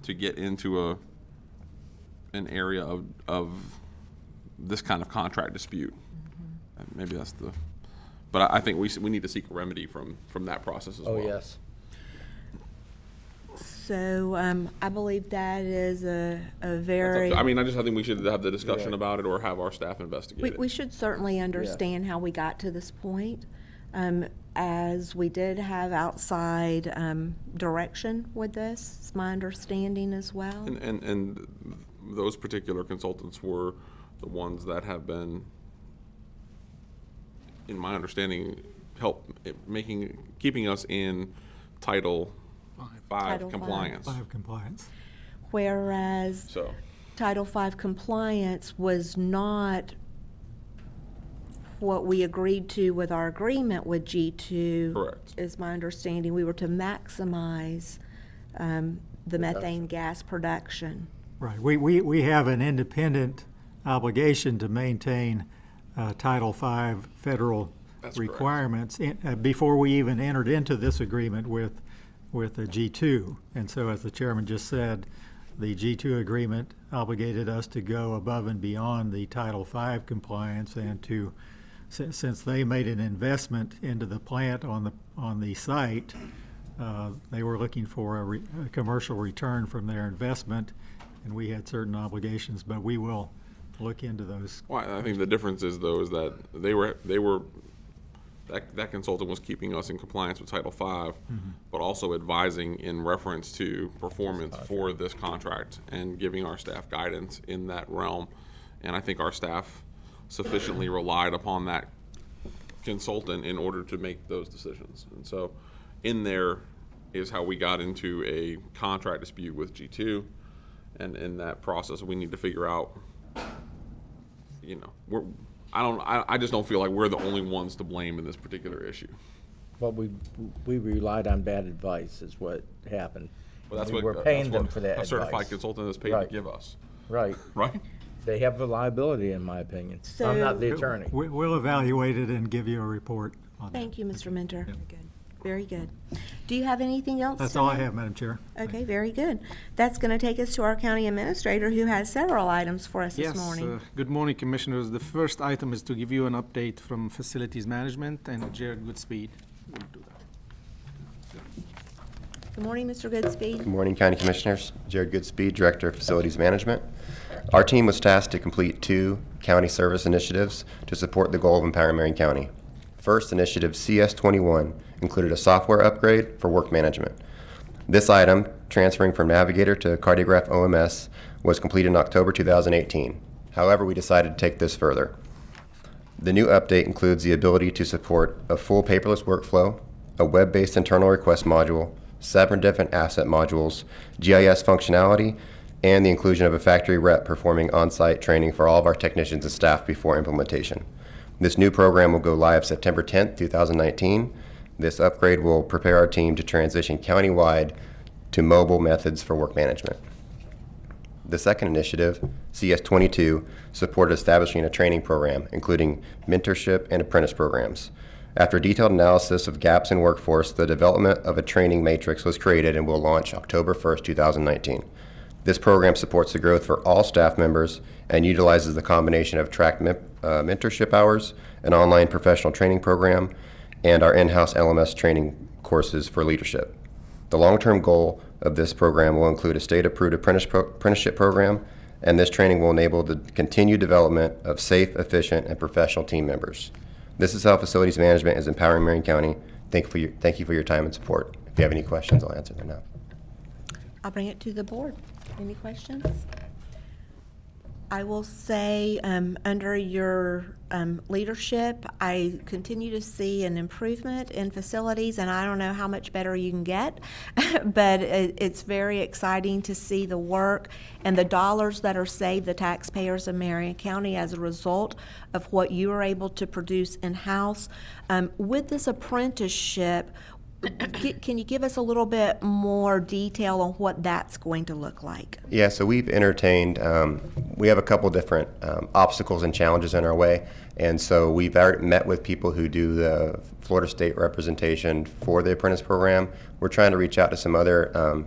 to get into an area of this kind of contract dispute. Maybe that's the. But I think we need to seek a remedy from that process as well. Oh, yes. So I believe that is a very. I think we should have the discussion about it or have our staff investigate it. We should certainly understand how we got to this point, as we did have outside direction with this. It's my understanding as well. And those particular consultants were the ones that have been, in my understanding, keeping us in Title V compliance. 5 compliance. Whereas Title V compliance was not what we agreed to with our agreement with G2. Correct. Is my understanding. We were to maximize the methane gas production. Right. We have an independent obligation to maintain Title V federal requirements before we even entered into this agreement with the G2. And so, as the chairman just said, the G2 agreement obligated us to go above and beyond the Title V compliance, and to, since they made an investment into the plant on the site, they were looking for a commercial return from their investment, and we had certain obligations, but we will look into those. Well, I think the difference is though is that that consultant was keeping us in compliance with Title V, but also advising in reference to performance for this contract and giving our staff guidance in that realm. And I think our staff sufficiently relied upon that consultant in order to make those decisions. And so in there is how we got into a contract dispute with G2. And in that process, we need to figure out, I just don't feel like we're the only ones to blame in this particular issue. Well, we relied on bad advice is what happened. Well, that's we're paying them for that a advice. certified consultant is paid to give us. Right. Right? They have the liability, in my opinion. So- I'm not the attorney. We'll evaluate it and give you a report on that. Thank you, Mr. Minter. Very good. Do you have anything else? That's all I have, Madam Chair. Okay, very good. That's going to take us to our county administrator, who has several items for us this morning. Good morning, Commissioners. The first item is to give you an update from Facilities Management, and Jared Goodspeed will do that. Good morning, Mr. Goodspeed. Good morning, County Commissioners. Jared Goodspeed, Director of Facilities Management. Our team was tasked to complete 2 county service initiatives to support the goal of empowering Marion County. First, initiative CS21 included a software upgrade for work management. This item, transferring from Navigator to Cardiograph OMS, was completed in October 2018. However, we decided to take this further. The new update includes the ability to support a full paperless workflow, a web-based internal request module, 7 different asset modules, GIS functionality, and the inclusion of a factory rep performing on-site training for all of our technicians and staff before implementation. This new program will go live September 10th, 2019. This upgrade will prepare our team to transition countywide to mobile methods for work management. The second initiative, CS22, supported establishing a training program, including mentorship and apprentice programs. After detailed analysis of gaps in workforce, the development of a training matrix was created and will launch October 1st, 2019. This program supports the growth for all staff members and utilizes the combination of tracked mentorship hours, an online professional training program, and our in-house LMS training courses for leadership. The long-term goal of this program will include a state-approved apprenticeship program, and this training will enable the continued development of safe, efficient, and professional team members. This is how Facilities Management is empowering Marion County. Thank you for your time and support. If you have any questions, I'll answer them now. I'll bring it to the board. Any questions? I will say, under your leadership, I continue to see an improvement in facilities, and I don't know how much better you can get, but it's very exciting to see the work and the dollars that are saved the taxpayers of Marion County as a result of what you are able to produce in-house. With this apprenticeship, can you give us a little bit more detail on what that's going to look like? Yeah, so we've entertained, we have a couple different obstacles and challenges in our way. And so we've met with people who do the Florida State representation for the apprentice program. We're trying to reach out to some other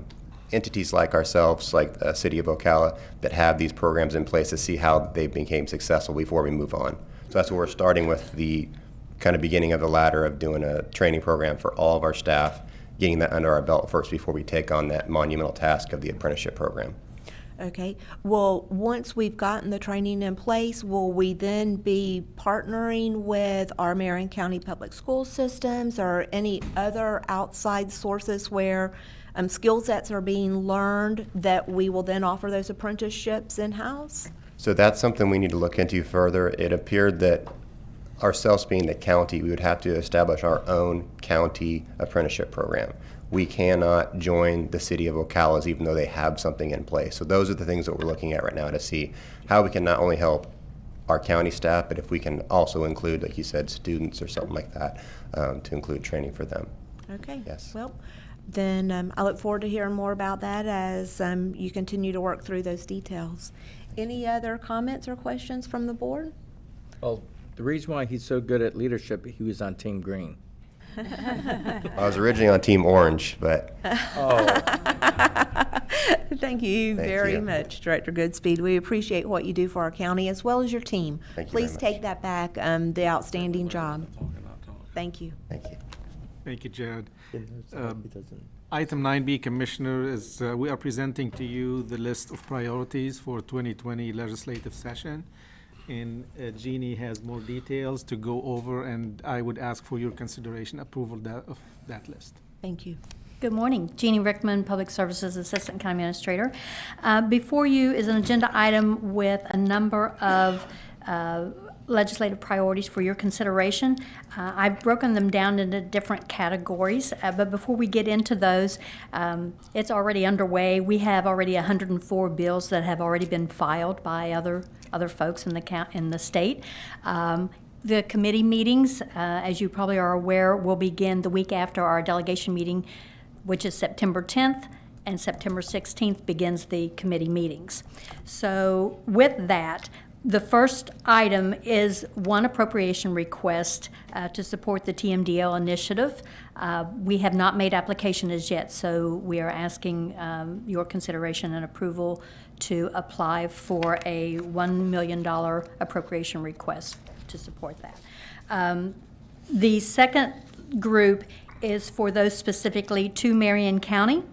entities like ourselves, like the city of Ocala, that have these programs in place to see how they became successful before we move on. So that's what we're starting with, the kind of beginning of the ladder of doing a training program for all of our staff, getting that under our belt first before we take on that monumental task of the apprenticeship program. Okay. Well, once we've gotten the training in place, will we then be partnering with our Marion County Public School systems or any other outside sources where skill sets are being learned that we will then offer those apprenticeships in-house? So that's something we need to look into further. It appeared that ourselves being the county, we would have to establish our own county apprenticeship program. We cannot join the city of Ocala's even though they have something in place. So those are the things that we're looking at right now to see how we can not only help our county staff, but if we can also include, like you said, students or something like that, to include training for them. Okay. Yes. Well, then I look forward to hearing more about that as you continue to work through those details. Any other comments or questions from the board? Well, the reason why he's so good at leadership, he was on Team Green. I was originally on Team Orange, but Thank you Thank very you. much, Director Goodspeed. We appreciate what you do for our county as well as your team. Thank you very Please much. take that back, the outstanding job. Thank you. thank you. Thank you, Jared. Item 9B, Commissioner, is we are presenting to you the list of priorities for 2020 legislative session. And Jeannie has more details to go over, and I would ask for your consideration, approval of that list. Thank you. Good morning. Jeannie Rickman, Public Services Assistant County Administrator. Before you is an agenda item with a number of legislative priorities for your consideration. I've broken them down into different categories, but before we get into those, it's already underway. We have already 104 bills that have already been filed by other folks in the state. The committee meetings, as you probably are aware, will begin the week after our delegation meeting, which is September 10th, and September 16th begins the committee meetings. So with that, the first item is one appropriation request to support the TMDL initiative. We have not made application as yet, so we are asking your consideration and approval to apply for a $1 million appropriation request to support that. The second group is for those specifically to Marion County,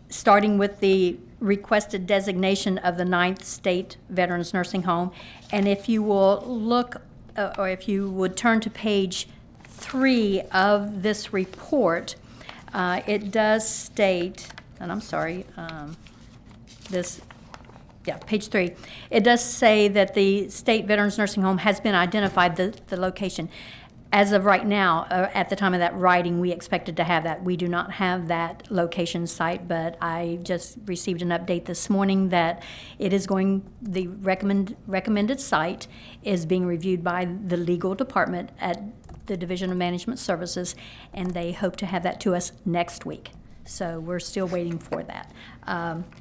starting with the requested designation of the 9th State Veterans Nursing Home. And if you will look, or if you would turn to page 3 of this report, it does state, and I'm sorry, page 3. It does say that the State Veterans Nursing Home has been identified, the location. As of right now, at the time of that writing, we expected to have that. We do not have that location site, but I just received an update this morning that it is the recommended site is being reviewed by the legal department at the Division of Management Services, and they hope to have that to us next week. So we're still waiting for that.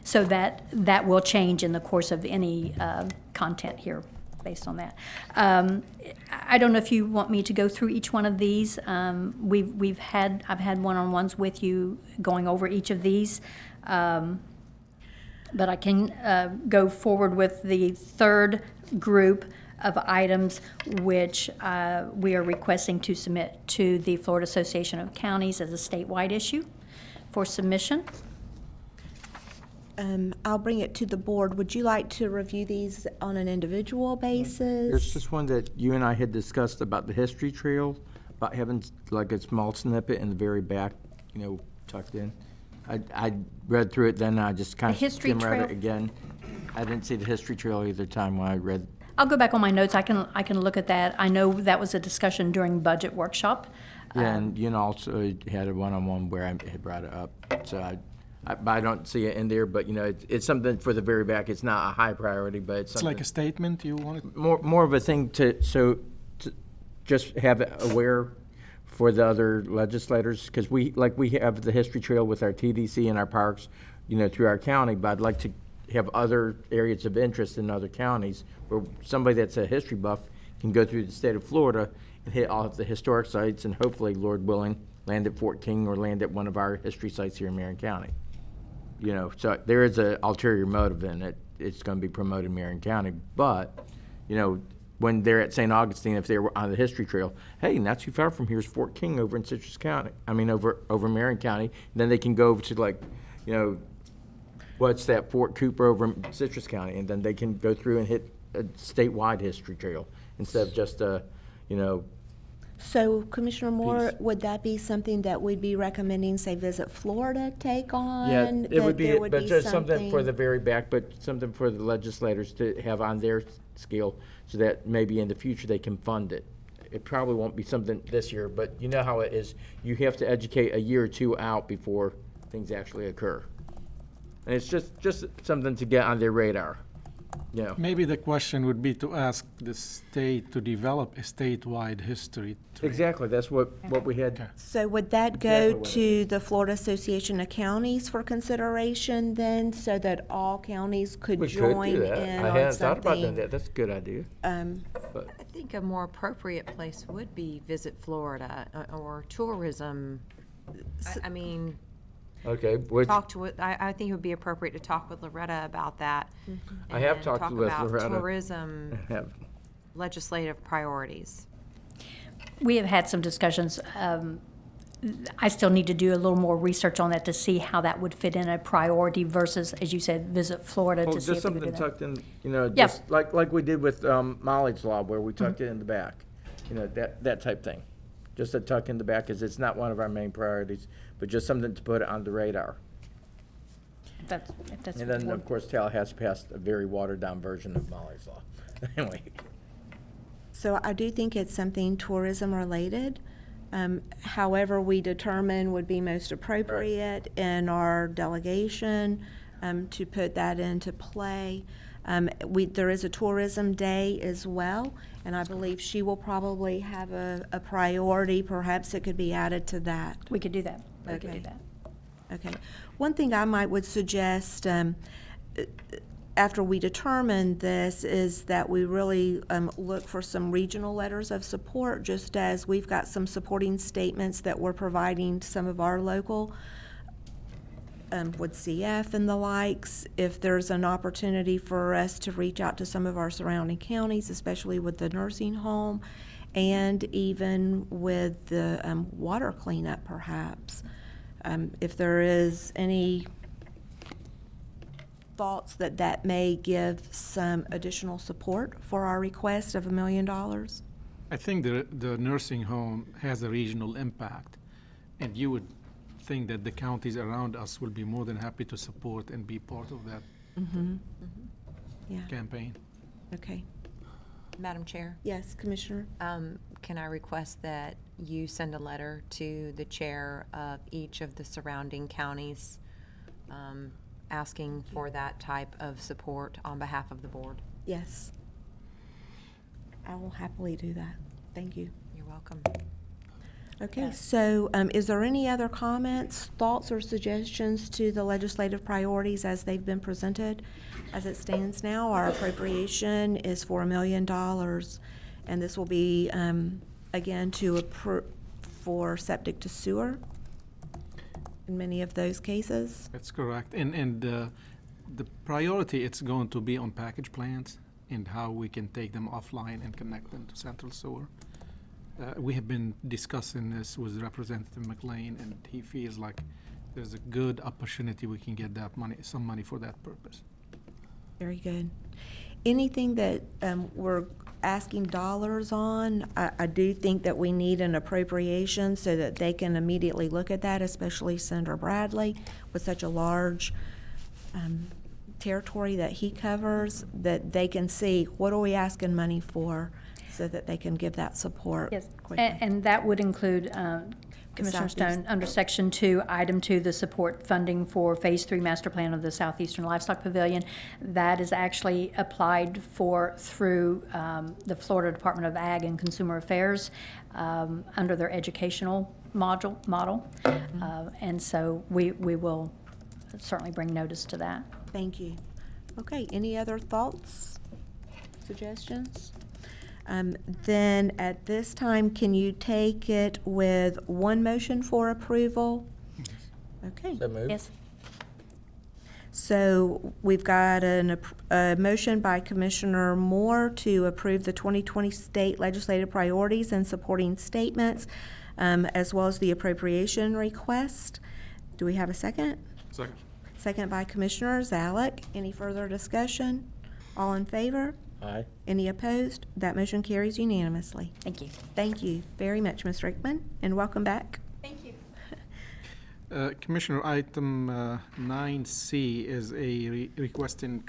So that will change in the course of any content here based on that. I don't know if you want me to go through each one of these. I've had one-on-ones with you going over each of these. But I can go forward with the third group of items which we are requesting to submit to the Florida Association of Counties as a statewide issue for submission. I'll bring it to the board. Would you like to review these on an individual basis? There's just one that you and I had discussed about the history trail, about having like a small snippet in the very back, tucked in. I read through it, then I just kind The of history skim read it trail? again. I didn't see the history trail either time when I read. I'll go back on my notes. I can look at that. I know that was a discussion during budget workshop. Yeah, and you know, also had a one-on-one where I had brought it up. So I don't see it in there, but you know, it's something for the very back. It's not a high priority, but it's It's something. like a statement you wanted? More of a thing to just have it aware for the other legislators, because we have the history trail with our TDC and our parks, you know, through our county, but I'd like to have other areas of interest in other counties where somebody that's a history buff can go through the state of Florida and hit all of the historic sites and hopefully, Lord willing, land at Fort King or land at one of our history sites here in Marion County. You know, so there is an ulterior motive in it. It's going to be promoted in Marion County, but, you know, when they're at St. Augustine, if they were on the history trail, hey, not too far from here is Fort King over in Citrus County. I mean, over Marion County. Then they can go over to, like, you know, what's that, Fort Cooper over in Citrus County, and then they can go through and hit a statewide history trail instead of just you know. So Commissioner Moore, would that be something that we'd be recommending, say, Visit Florida take on? Yeah, it would That be, but just something for the very back, but something for the legislators to have on their scale so that maybe in the future they can fund it. It probably won't be something this year, but you know how it is. You have to educate a year or two out before things actually occur. And it's just something to get on their radar, you know. Maybe the question would be to ask the state to develop a statewide history trail. Exactly, that's what we had. So would that go to the Florida Association of Counties for consideration then, so that all counties could We could join do that. in I on hadn't thought about doing something? that. That's a good idea. But I think a more appropriate place would be Visit Florida or tourism. I mean, okay, which talk to, I think it would be appropriate to talk with Loretta about that. I have and talked talk with about Loretta. tourism I have. legislative priorities. We have had some discussions. I still need to do a little more research on that to see how that would fit in a priority versus, as you said, Visit Florida Well, to see just if we could do something that. tucked in, you know, Yeah. just like we did with Molly's Law, where we tucked it in the back. You know, that type thing. Just a tuck in the back, because it's not one of our main priorities, but just something to put it on the radar. If that's And what then, you of want. course, Tallahassee passed a very watered-down version of Molly's Law. Anyway. So I do think it's something tourism-related. However we determine would be most appropriate in our delegation to put that into play. There is a tourism day as well, and I believe she will probably have a priority. Perhaps it could be added to that. We could do that. We could do Okay. that. Okay. One thing I would suggest after we determine this is that we really look for some regional letters of support, just as we've got some supporting statements that we're providing to some of our local with CF and the likes. If there's an opportunity for us to reach out to some of our surrounding counties, especially with the nursing home, and even with the water cleanup perhaps. If there is any thoughts that may give some additional support for our request of $1 million? I think the nursing home has a regional impact, and you would think that the counties around us will be more than happy to support and be part of that Yeah, campaign. okay. Madam Chair? Yes, Commissioner? Can I request that you send a letter to the chair of each of the surrounding counties asking for that type of support on behalf of the board? Yes. I will happily do that. Thank you. You're welcome. Okay, so is there any other comments, thoughts, or suggestions to the legislative priorities as they've been presented? As it stands now, our appropriation is for $1 million, and this will be, again, for septic to sewer in many of those cases. That's correct. And the priority, it's going to be on package plants and how we can take them offline and connect them to central sewer. We have been discussing this with Representative McLean, and he feels like there's a good opportunity we can get that money, some money for that purpose. Very good. anything that we're asking dollars on, I do think that we need an appropriation so that they can immediately look at that, especially Senator Bradley, with such a large territory that he covers, that they can see what are we asking money for, so that they can give that support. Yes, quickly. and that would include, Commissioner Stone, under Section 2, Item 2, the support funding for Phase 3 Master Plan of the Southeastern Livestock Pavilion. That is actually applied for through the Florida Department of Ag and Consumer Affairs under their educational model. And so we will certainly bring notice to that. Thank you. Okay, any other thoughts, suggestions? Then at this time, can you take it with one motion for approval? Okay. So moved. Yes. So we've got a motion by Commissioner Moore to approve the 2020 state legislative priorities and supporting statements, as well as the appropriation request. Do we have a second? Second. Second by Commissioner Zalek. Any further discussion? All in favor? Aye. Any opposed? That motion carries unanimously. Thank you. Thank you very much, Ms. Rickman, and welcome back. Thank you. Commissioner, item 9C is a request in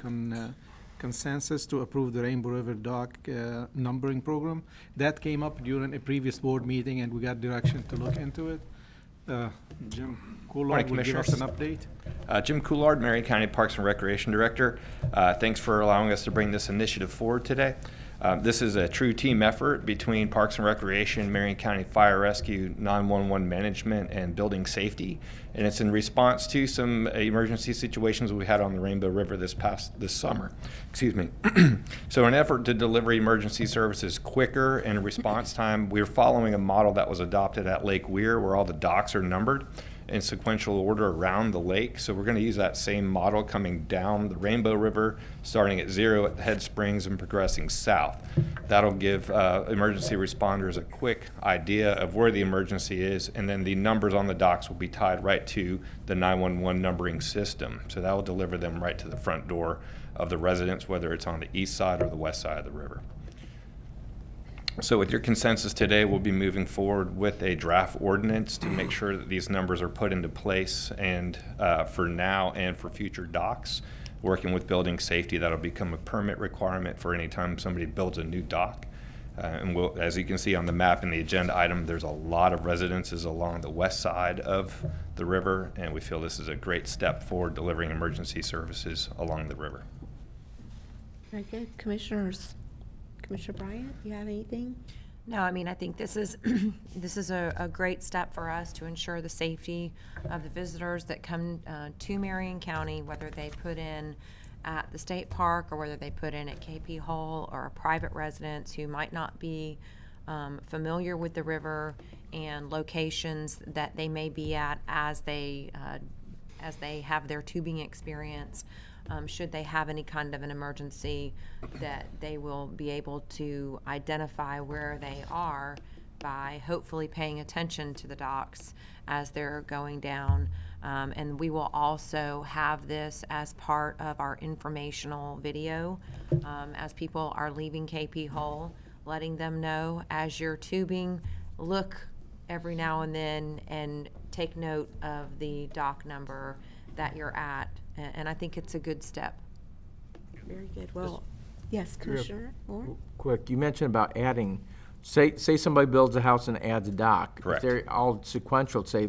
consensus to approve the Rainbow River Dock numbering program. That came up during a previous board meeting, and we got direction to look into it. Jim Coulard will give us an update. Jim Coulard, Marion County Parks and Recreation Director. Thanks for allowing us to bring this initiative forward today. This is a true team effort between Parks and Recreation, Marion County Fire Rescue, 911 Management, and Building Safety. And it's in response to some emergency situations we had on the Rainbow River this summer. Excuse me. So in an effort to deliver emergency services quicker and in response time, we're following a model that was adopted at Lake Weir, where all the docks are numbered in sequential order around the lake. So we're going to use that same model coming down the Rainbow River, starting at 0 at the Head Springs and progressing south. That'll give emergency responders a quick idea of where the emergency is, and then the numbers on the docks will be tied right to the 911 numbering system. So that will deliver them right to the front door of the residence, whether it's on the east side or the west side of the river. So with your consensus today, we'll be moving forward with a draft ordinance to make sure that these numbers are put into place, and for now and for future docks, working with building safety, that'll become a permit requirement for any time somebody builds a new dock. And we'll, as you can see on the map in the agenda item, there's a lot of residences along the west side of the river, and we feel this is a great step forward delivering emergency services along the river. Very good. Commissioners. Commissioner Bryant, you have anything? No, I mean, I think this is this is a great step for us to ensure the safety of the visitors that come to Marion County, whether they put in at the state park or whether they put in at KP Hole, or a private residence who might not be familiar with the river and locations that they may be at as they have their tubing experience. Should they have any kind of an emergency, that they will be able to identify where they are by hopefully paying attention to the docks as they're going down. And we will also have this as part of our informational video as people are leaving KP Hole, letting them know as you're tubing, look every now and then and take note of the dock number that you're at. And I think it's a good step. Very good. Well, yes, Commissioner Moore? Quick, you mentioned about adding, say somebody builds a house and adds a dock. Correct. If they're all sequential, say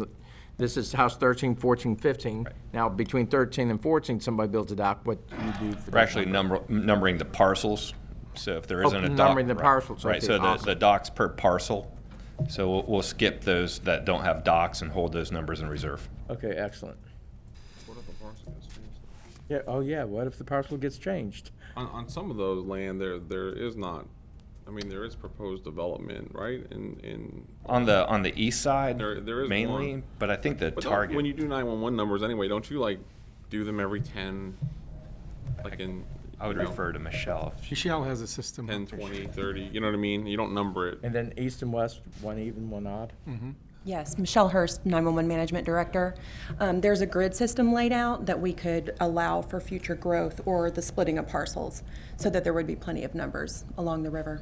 this is house 13, 14, 15. Right. Now between 13 and 14, somebody builds a dock, what do you do for that? We're actually numbering the parcels. So if there isn't a dock. Numbering the right, parcels. Right, Okay, so awesome. the docks per parcel. So we'll skip those that don't have docks and hold those numbers in reserve. Okay, excellent. What if a parcel gets changed? Yeah, oh yeah, what if the parcel gets changed? On some of those land, there is not, I mean, there is proposed development, right? On the east side, there is mainly, one. but I think the But target. when you do 911 numbers anyway, don't you like do them every 10, like in? I would refer to Michelle. Michelle has a system. 10, 20, 30, you know what I mean? You don't number it. And then east and west, one even, one odd? Mm-hmm. Yes, Michelle Hurst, 911 Management Director. There's a grid system laid out that we could allow for future growth or the splitting of parcels so that there would be plenty of numbers along the river.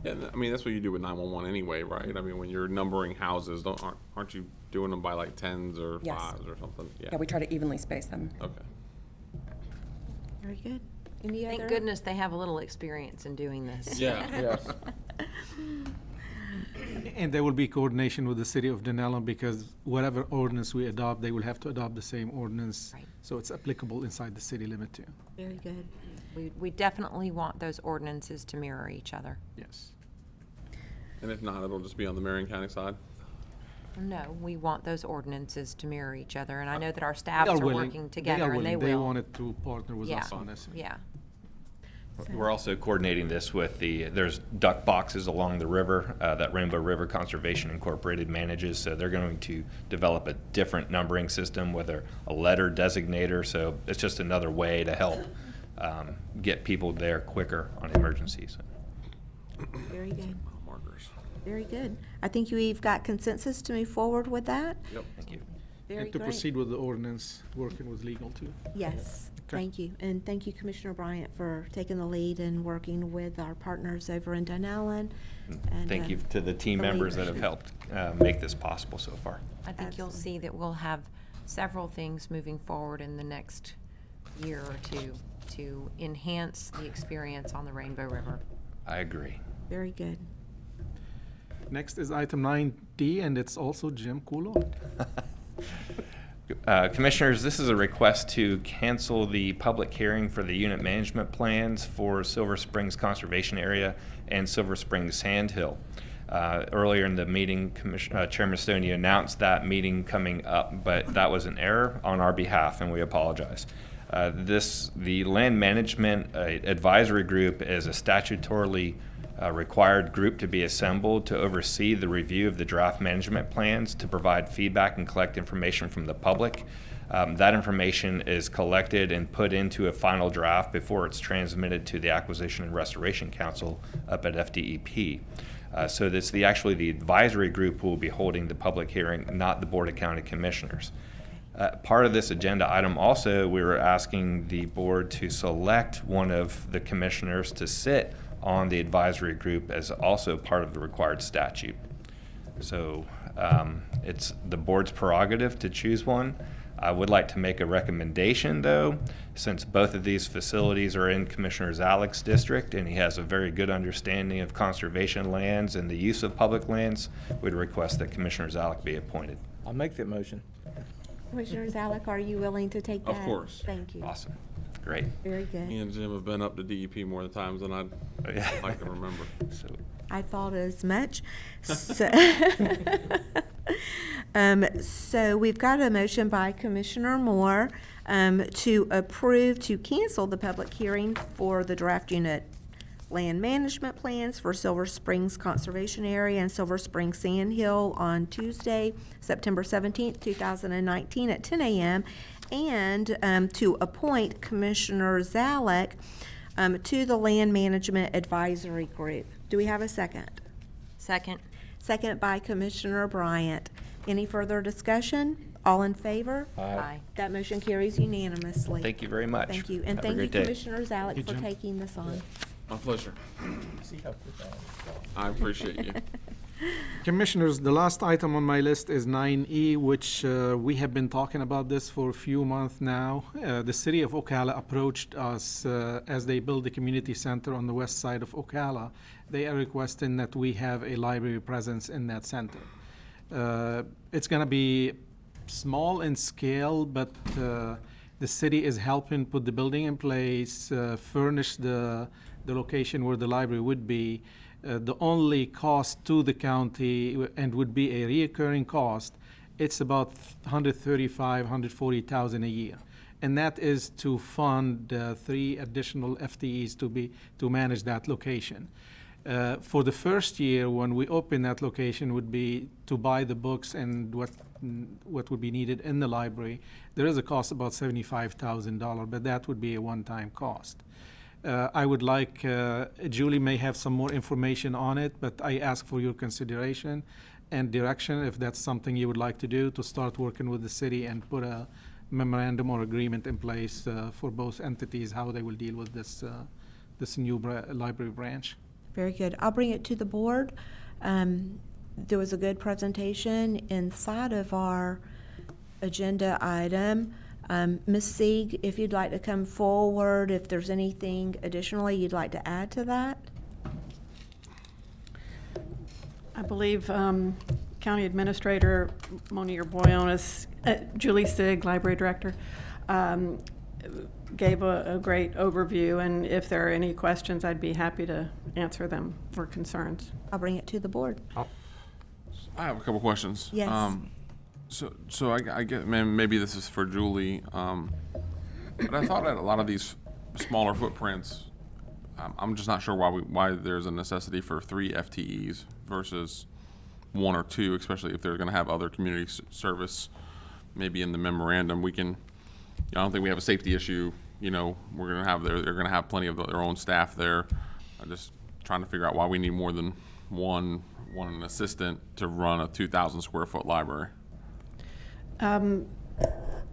Yeah, I mean, that's what you do with 911 anyway, right? I mean, when you're numbering houses, aren't you doing them by like tens or Yes. fives or something? Yeah, we try to evenly space them. Okay. Very good. Any Thank other? goodness they have a little experience in doing this. Yeah. Yes. And there will be coordination with the city of Denellen because whatever ordinance we adopt, they will have to adopt the same ordinance. Right. So it's applicable inside the city limit too. Very good. We definitely want those ordinances to mirror each other. Yes. And if not, it'll just be on the Marion County side? No, we want those ordinances to mirror each other, and I know that our staffs They are willing. working together, and they They will. wanted to partner with Yeah, us on this. yeah. We're also coordinating this with there's duck boxes along the river that Rainbow River Conservation Incorporated manages. So they're going to develop a different numbering system with a letter designator. So it's just another way to help get people there quicker on emergencies. Very good. Markers. Very good. I think we've got consensus to move forward with that. Yep. Thank you. Very And to great. proceed with the ordinance, working with legal too. Yes, Okay. thank you. And thank you, Commissioner Bryant, for taking the lead and working with our partners over in Dunellen. And, Thank you to the team the members that have leadership. helped make this possible so far. I think you'll see that we'll have several things moving forward in the next year or two to enhance the experience on the Rainbow River. I agree. Very good. Next is item 9D, and it's also Jim Coulon. Commissioners, this is a request to cancel the public hearing for the unit management plans for Silver Springs Conservation Area and Silver Springs Sand Hill. Earlier in the meeting, Chairman Stoney announced that meeting coming up, but that was an error on our behalf, and we apologize. The Land Management Advisory Group is a statutorily required group to be assembled to oversee the review of the draft management plans, to provide feedback and collect information from the public. That information is collected and put into a final draft before it's transmitted to the Acquisition and Restoration Council up at FDEP. So that's the advisory group who will be holding the public hearing, not the Board of County Commissioners. Part of this agenda item also, we were asking the board to select one of the commissioners to sit on the advisory group as also part of the required statute. So it's the board's prerogative to choose one. I would like to make a recommendation, though, since both of these facilities are in Commissioner Zalek's district and he has a very good understanding of conservation lands and the use of public lands, we'd request that Commissioner Zalek be appointed. I'll make that motion. Commissioner Zalek, are you willing to take that? Of course. Thank you. Awesome. Great. Very good. Me and Jim have been up to DEP more times than I'd like to remember. So, I thought as much. So, so we've got a motion by Commissioner Moore to approve to cancel the public hearing for the draft unit land management plans for Silver Springs Conservation Area and Silver Springs Sand Hill on Tuesday, September 17th, 2019 at 10 a.m. and to appoint Commissioner Zalek to the Land Management Advisory Group. Do we have a second? Second. Second by Commissioner Bryant. Any further discussion? All in favor? Aye. That motion carries unanimously. thank you very much. Thank you. And Have a thank you, great day. Commissioner Zalek, for taking this on. My pleasure. I appreciate you. Commissioners, the last item on my list is 9E, which we have been talking about this for a few months now. The city of Ocala approached us as they build the community center on the west side of Ocala. They are requesting that we have a library presence in that center. It's going to be small in scale, but the city is helping put the building in place, furnish the location where the library would be. The only cost to the county, and would be a reoccurring cost, it's about $140,000 a year. And that is to fund 3 additional FTEs to manage that location. For the first year, when we open that location, would be to buy the books and what would be needed in the library. There is a cost about $75,000, but that would be a one-time cost. I would like, Julie may have some more information on it, but I ask for your consideration. and direction, if that's something you would like to do, to start working with the city and put a memorandum or agreement in place for both entities, how they will deal with this new library branch. Very good. I'll bring it to the board. There was a good presentation inside of our agenda item. Ms. Sieg, if you'd like to come forward, if there's anything additionally you'd like to add to that. I believe County Administrator Monier Boyonis, Julie Sieg, Library Director, gave a great overview, and if there are any questions, I'd be happy to answer them or concerns. I'll bring it to the board. I have a couple questions. Yes. So I get, maybe this is for Julie, but I thought that a lot of these smaller footprints, I'm just not sure why there's a necessity for 3 FTEs versus 1 or 2, especially if they're going to have other community service. Maybe in the memorandum, I don't think we have a safety issue. You know, they're going to have plenty of their own staff there. I'm just trying to figure out why we need more than one assistant to run a 2,000 square foot library.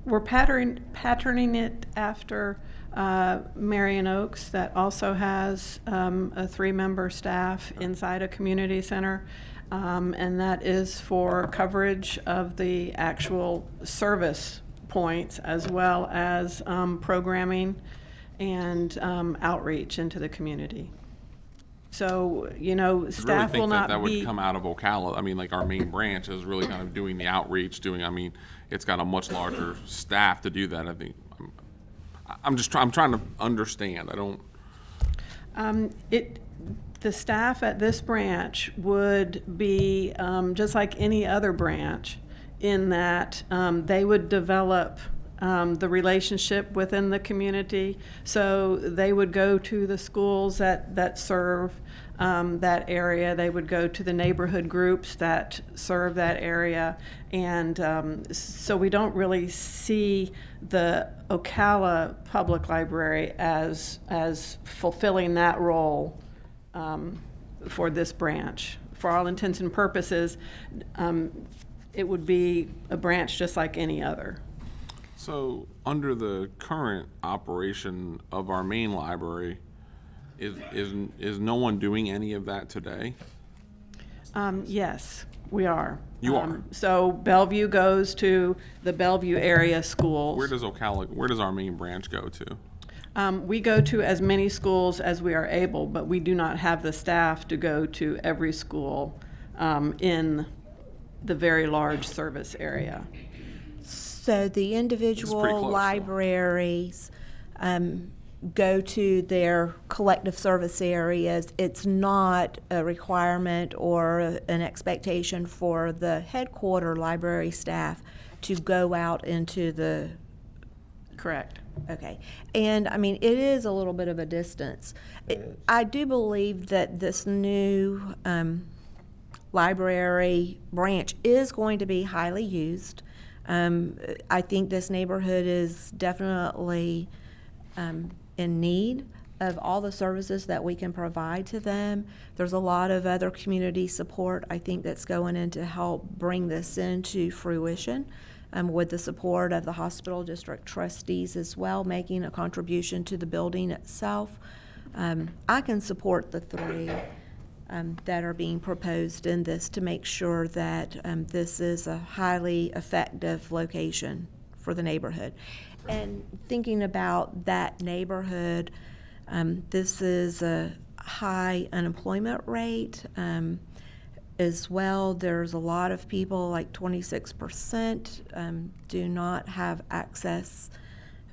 We're patterning it after Marion Oaks, that also has a 3-member staff inside a community center, and that is for coverage of the actual service points as well as programming and outreach into the community. So, you know, staff will not be... that would come out of Ocala. I mean, like, our main branch is really kind of doing the outreach, it's got a much larger staff to do that. I think, I'm trying to understand. I don't... The staff at this branch would be just like any other branch, in that they would develop the relationship within the community. So they would go to the schools that serve that area. They would go to the neighborhood groups that serve that area. And so we don't really see the Ocala Public Library as fulfilling that role for this branch. For all intents and purposes, it would be a branch just like any other. So, under the current operation of our main library, is no one doing any of that today? Yes, we are. You are? So Bellevue goes to the Bellevue area schools. Where does our main branch go to? We go to as many schools as we are able, but we do not have the staff to go to every school in the very large service area. So the individual libraries go to their collective service areas. It's not a requirement or an expectation for the headquarter library staff to go out into the... Correct. Okay. And I mean, it is a little bit of a distance. I do believe that this new library branch is going to be highly used. I think this neighborhood is definitely in need of all the services that we can provide to them. There's a lot of other community support, I think, that's going in to help bring this into fruition, with the support of the hospital district trustees as well, making a contribution to the building itself. I can support the 3 that are being proposed in this to make sure that this is a highly effective location for the neighborhood. And thinking about that neighborhood, this is a high unemployment rate as well. There's a lot of people, like 26%, do not have access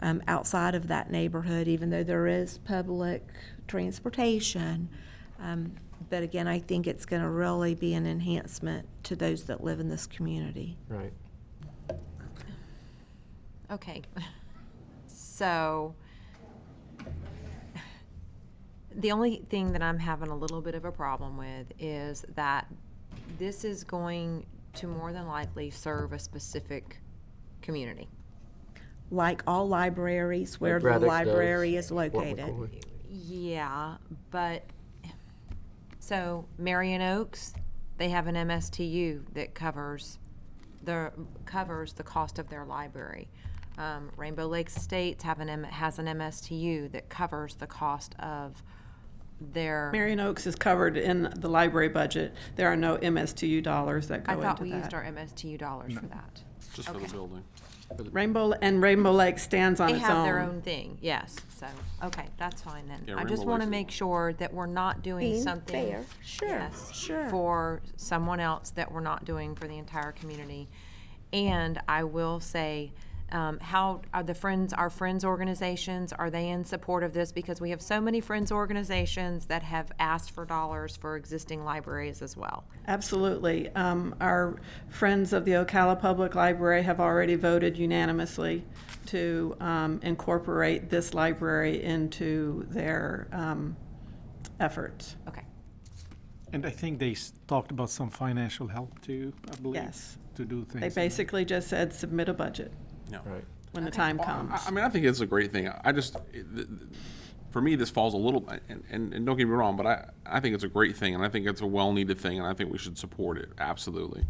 outside of that neighborhood, even though there is public transportation. But again, I think it's going to really be an enhancement to those that live in this community. Right. Okay. So the only thing that I'm having a little bit of a problem with is that this is going to more than likely serve a specific community. Like all libraries where the library is located. Yeah, but so Marion Oaks They have an MSTU that covers the cost of their library. Rainbow Lakes Estates has an MSTU that covers the cost of their. Marion Oaks is covered in the library budget. There are no MSTU dollars that go into that. I thought we used our MSTU dollars for that. Just for the building. Rainbow Lake stands on They its own. have their own thing, yes. So, okay, that's fine then. Yeah, I just Rainbow want to Lakes make sure that we're not doing Being something. fair. Sure, yes, sure. For someone else that we're not doing for the entire community. And I will say, how are our friends organizations, are they in support of this? Because we have so many friends organizations that have asked for dollars for existing libraries as well. Absolutely. Our friends of the Ocala Public Library have already voted unanimously to incorporate this library into their efforts. Okay. And I think they talked about some financial help too, I believe. Yes. To do things. They basically just said submit a budget Yeah. Right. when the time comes. I mean, I think it's a great thing. For me, this falls a little, and don't get me wrong, but I think it's a great thing, and I think it's a well-needed thing, and I think we should support it, absolutely.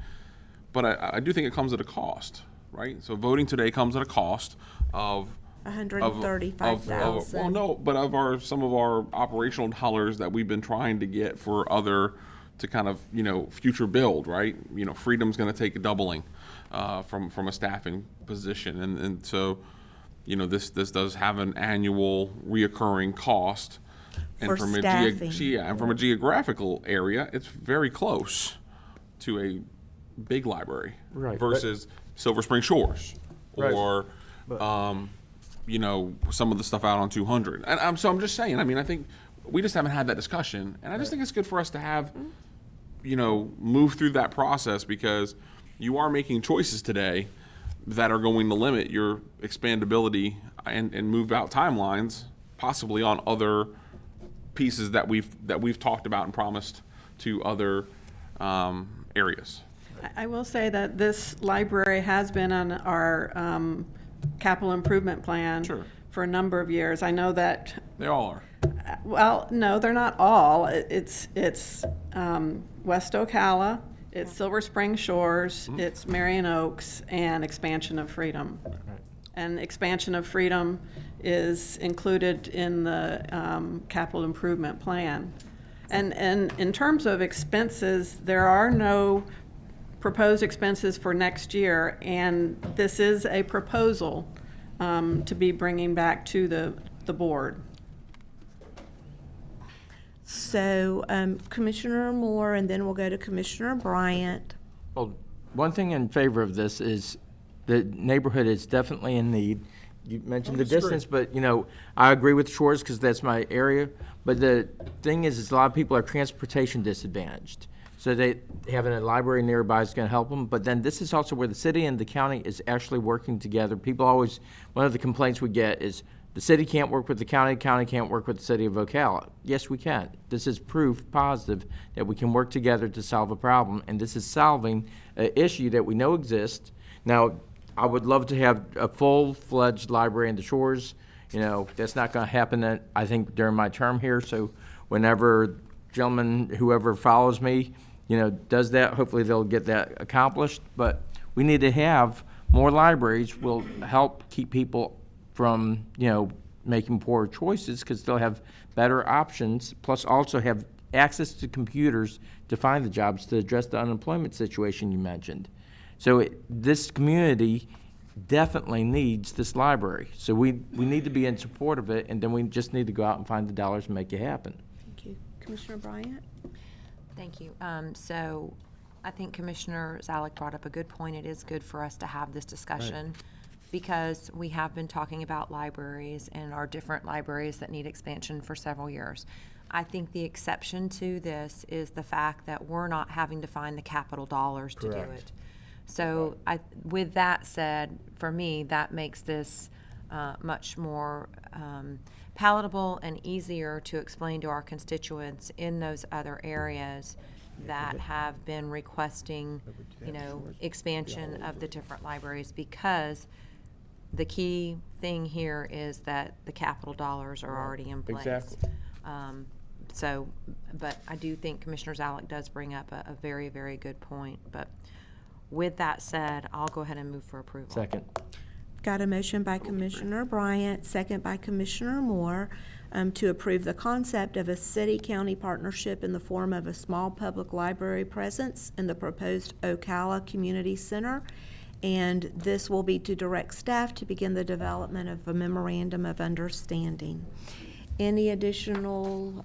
But I do think it comes at a cost, right? So voting today comes at a cost of $135,000. Well, no, but of some of our operational dollars that we've been trying to get for to kind of, future build, right? Freedom's going to take a doubling from a staffing position. And so, this does have an annual reoccurring cost. And For staffing. And from a geographical area, it's very close to a big library. Right. Versus Silver Spring Shores. Right. Or, some of the stuff out on 200. And so I'm just saying, I think we just haven't had that discussion. And I just think it's good for us to have, move through that process, because you are making choices today that are going to limit your expandability and move out timelines, possibly on other pieces that we've talked about and promised to other areas. I will say that this library has been on our capital improvement plan for a number of years. I know that. They all are. Well, no, they're not all. It's West Ocala, it's Silver Spring Shores, it's Marion Oaks, and Expansion of Freedom. And Expansion of Freedom is included in the capital improvement plan. And in terms of expenses, there are no proposed expenses for next year, and this is a proposal to be bringing back to the board. So Commissioner Moore, and then we'll go to Commissioner Bryant. Well, one thing in favor of this is the neighborhood is definitely in need. You mentioned the distance, but I agree with Shores because that's my area. But the thing is a lot of people are transportation disadvantaged. So having a library nearby is going to help them. But then this is also where the city and the county is actually working together. One of the complaints we get is the city can't work with the county can't work with the city of Ocala. Yes, we can. This is proof positive that we can work together to solve a problem, and this is solving an issue that we know exists. Now, I would love to have a full-fledged library in the Shores. That's not going to happen, I think, during my term here. So whenever whoever follows me, does that, hopefully they'll get that accomplished. But we need to have more libraries will help keep people from, making poor choices because they'll have better options, plus also have access to computers to find the jobs to address the unemployment situation you mentioned. So this community definitely needs this library. So we need to be in support of it, and then we just need to go out and find the dollars and make it happen. Thank you. Commissioner Bryant? Thank you. So I think Commissioner Zalek brought up a good point. It is good for us to have this discussion. Right. Because we have been talking about libraries and our different libraries that need expansion for several years. I think the exception to this is the fact that we're not having to find the capital dollars to do it. So with that said, for me, that makes this much more palatable and easier to explain to our constituents in those other areas that have been requesting, expansion of the different libraries, because the key thing here is that the capital dollars are already in place. Exactly. So, but I do think Commissioner Zalek does bring up a very, very good point. But with that said, I'll go ahead and move for approval. Second. Got a motion by Commissioner Bryant, second by Commissioner Moore, to approve the concept of a city-county partnership in the form of a small public library presence in the proposed Ocala Community Center. And this will be to direct staff to begin the development of a memorandum of understanding. Any additional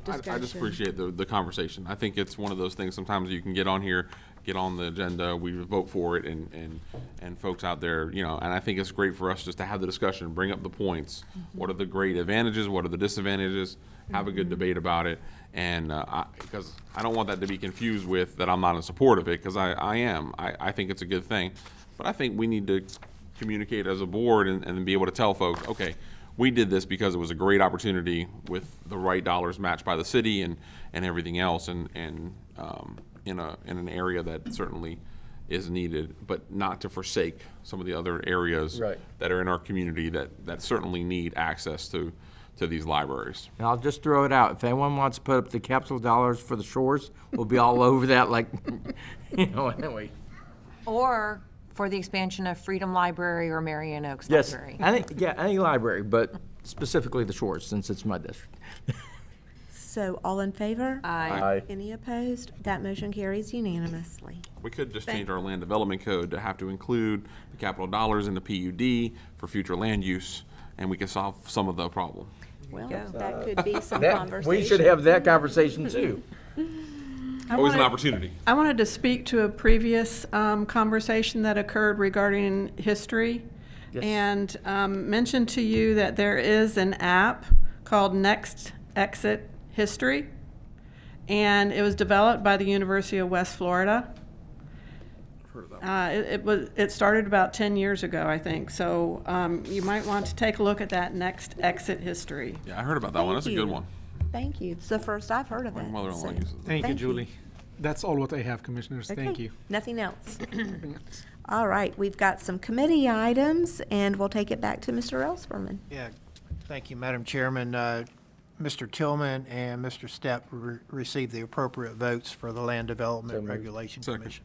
discussion? I just appreciate the conversation. I think it's one of those things, sometimes you can get on here, get on the agenda, we vote for it, and folks out there, you know, and I think it's great for us just to have the discussion, bring up the points. What are the great advantages? What are the disadvantages? Have a good debate about it. And because I don't want that to be confused with that I'm not in support of it, because I am. I think it's a good thing. But I think we need to communicate as a board and be able to tell folks, okay, we did this because it was a great opportunity with the right dollars matched by the city and everything else, and in an area that certainly is needed, but not to forsake some of the other areas that are in our community that certainly need access to these libraries. And I'll just throw it out. If anyone wants to put up the capital dollars for the shores, we'll be all over that, like, you know, anyway. Or for the expansion of Freedom Library or Marion Oaks Yes, Library. any library, but specifically the shores, since it's my district. So all in favor? Aye. Aye. Any opposed? That motion carries unanimously. We could just change our land development code to have to include the capital dollars in the PUD for future land use, and we could solve some of the problem. Well, that could be some That- conversation. we should have that conversation too. Always an opportunity. I wanted to speak to a previous conversation that occurred regarding history. Yes. And mention to you that there is an app called Next Exit History. And it was developed by the University of West Florida. It started about 10 years ago, I think. So you might want to take a look at that Next Exit History. Yeah, I heard about that one. That's a good one. Thank you. It's the first I've heard of My it. mother-in-law so uses it. Thank you, Julie. That's all what I have, Commissioners. Thank Okay, you. Nothing else. All right, we've got some committee items, and we'll take it back to Mr. Ellspermann. Yeah, thank you, Madam Chairman. Mr. Tillman and Mr. Stepp received the appropriate votes for the Land Development Regulation Commission.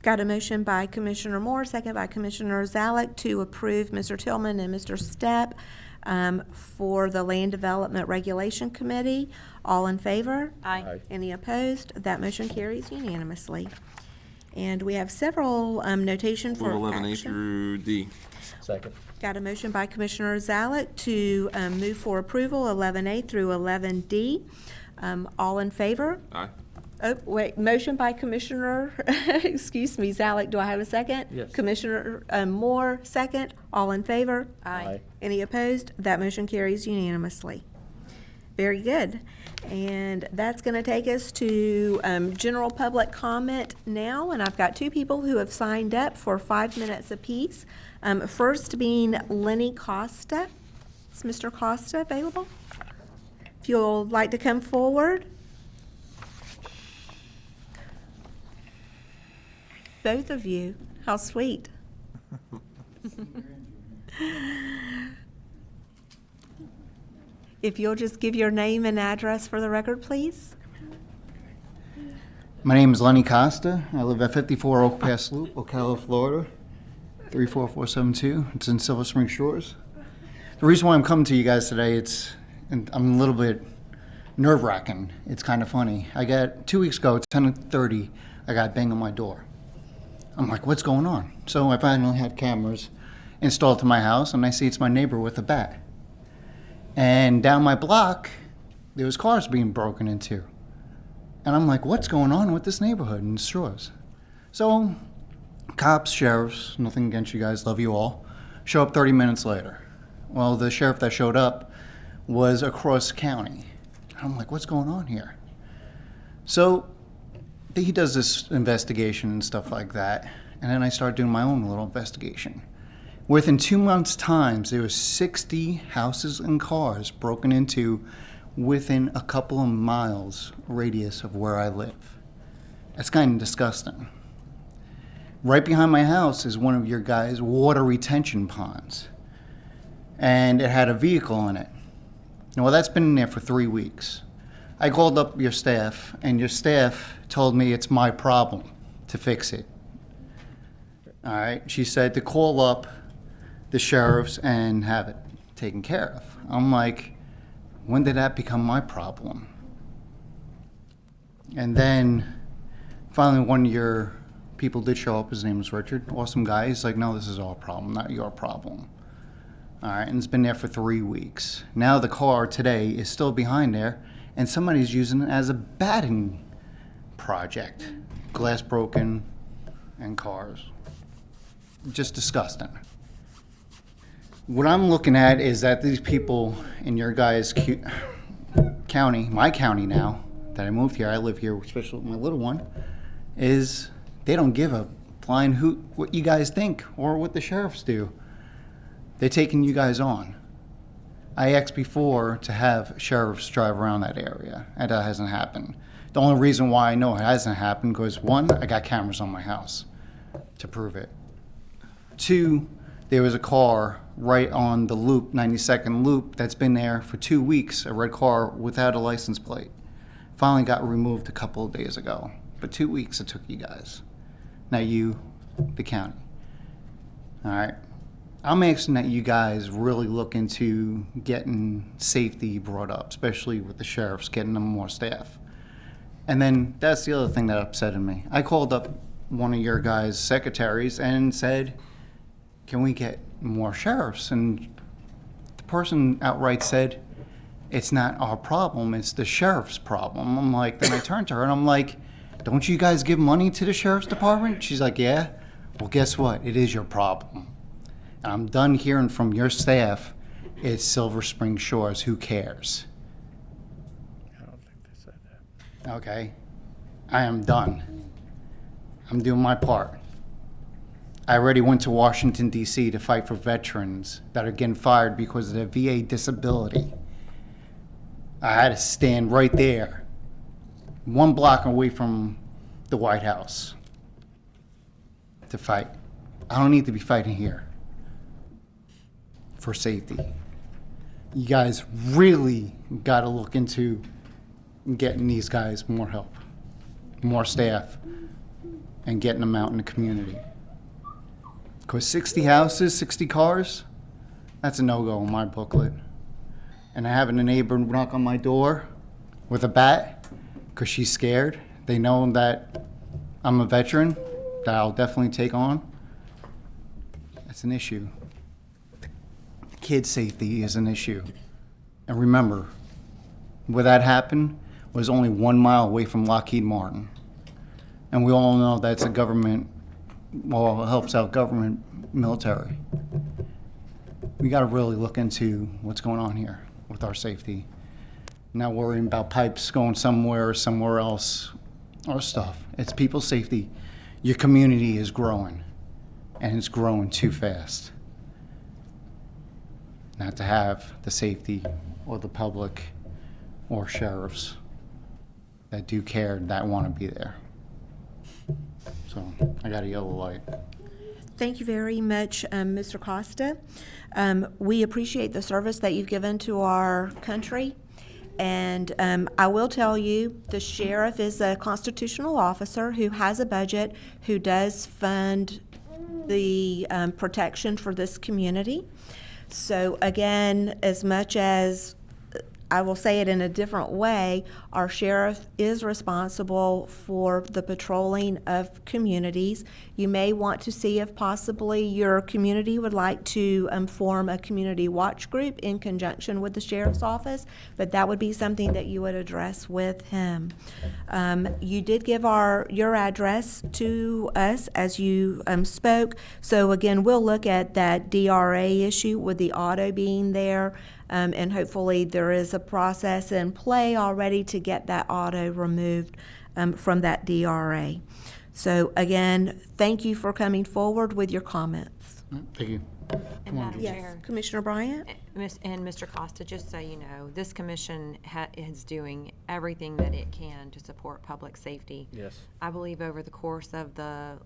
Got a motion by Commissioner Moore, second by Commissioner Zalek to approve Mr. Tillman and Mr. Stepp for the Land Development Regulation Committee. All in favor? Aye. Any opposed? That motion carries unanimously. And we have several notation for Move 11A action. through D. Second. Got a motion by Commissioner Zalek to move for approval 11A through 11D. All in favor? Aye. Oh, wait, motion by Commissioner, excuse me, Zalek, do I have a second? Yes. Commissioner Moore, second. All in favor? Aye. Any opposed? That motion carries unanimously. Very good. And that's going to take us to general public comment now, and I've got two people who have signed up for 5 minutes apiece. First being Lenny Costa. Is Mr. Costa available? If you'll like to come forward. Both of you. How sweet. If you'll just give your name and address for the record, please. My name is Lenny Costa. I live at 54 Oak Pass Loop, Ocala, Florida, 34472. It's in Silver Spring Shores. The reason why I'm coming to you guys today, and I'm a little bit nerve-wracking. It's kind of funny. 2 weeks ago, at 10:30, I got a bang on my door. I'm like, what's going on? So I finally had cameras installed to my house, and I see it's my neighbor with a bat. And down my block, there was cars being broken into. And I'm like, what's going on with this neighborhood in Shores? So cops, sheriffs, nothing against you guys, love you all, show up 30 minutes later. Well, the sheriff that showed up was across county. And I'm like, what's going on here? So he does this investigation and stuff like that. And then I start doing my own little investigation. Within 2 months' time, there were 60 houses and cars broken into within a couple of miles radius of where I live. That's kind of disgusting. Right behind my house is one of your guys' water retention ponds. And it had a vehicle in it. Well, that's been in there for 3 weeks. I called up your staff, and your staff told me it's my problem to fix it. All right, she said to call up the sheriffs and have it taken care of. I'm like, when did that become my problem? And then finally one of your people did show up. His name was Richard, awesome guy. He's like, no, this is our problem, not your problem. All right, and it's been there for 3 weeks. Now the car today is still behind there, and somebody's using it as a batting project. Glass broken and cars. Just disgusting. What I'm looking at is that these people in your guys' county, my county now, that I moved here, I live here, especially with my little one, is they don't give a flying hoot what you guys think or what the sheriffs do. They're taking you guys on. I asked before to have sheriffs drive around that area, and that hasn't happened. The only reason why I know it hasn't happened because, one, I got cameras on my house to prove it. Two, there was a car right on the loop, 92nd loop, that's been there for 2 weeks, a red car without a license plate. Finally got removed a couple of days ago, but 2 weeks it took you guys. Now you, the county. All right. I'm asking that you guys really look into getting safety brought up, especially with the sheriffs, getting them more staff. And then that's the other thing that upsetted me. I called up one of your guys' secretaries and said, can we get more sheriffs? And the person outright said, it's not our problem, it's the sheriff's problem. I'm like, then I turned to her and I'm like, don't you guys give money to the sheriff's department? She's like, yeah. Well, guess what? It is your problem. I'm done hearing from your staff. It's Silver Spring Shores. Who cares? I don't think they said that. Okay. I am done. I'm doing my part. I already went to Washington, D.C. to fight for veterans that are getting fired because of their VA disability. I had to stand right there, 1 block away from the White House, to fight. I don't need to be fighting here for safety. You guys really got to look into getting these guys more help, more staff, and getting them out in the community. Because 60 houses, 60 cars, that's a no-go in my booklet. And having a neighbor knock on my door with a bat because she's scared, they know that I'm a veteran that I'll definitely take on, that's an issue. Kid safety is an issue. And remember, where that happened was only 1 mile away from Lockheed Martin. And we all know that's a government, well, it helps out government military. We got to really look into what's going on here with our safety. Not worrying about pipes going somewhere or somewhere else or stuff. It's people's safety. Your community is growing, and it's growing too fast not to have the safety or the public or sheriffs that do care, that want to be there. So I got a yellow light. Thank you very much, Mr. Costa. We appreciate the service that you've given to our country. And I will tell you, the sheriff is a constitutional officer who has a budget, who does fund the protection for this community. So again, as much as I will say it in a different way, our sheriff is responsible for the patrolling of communities. You may want to see if possibly your community would like to form a community watch group in conjunction with the sheriff's office, but that would be something that you would address with him. You did give your address to us as you spoke, so again, we'll look at that DRA issue with the auto being there. And hopefully there is a process in play already to get that auto removed from that DRA. So again, thank you for coming forward with your comments. Thank you. And Madam Yes, Chair. Commissioner Bryant? And Mr. Costa, just so you know, this commission is doing everything that it can to support public safety. Yes. I believe over the course of the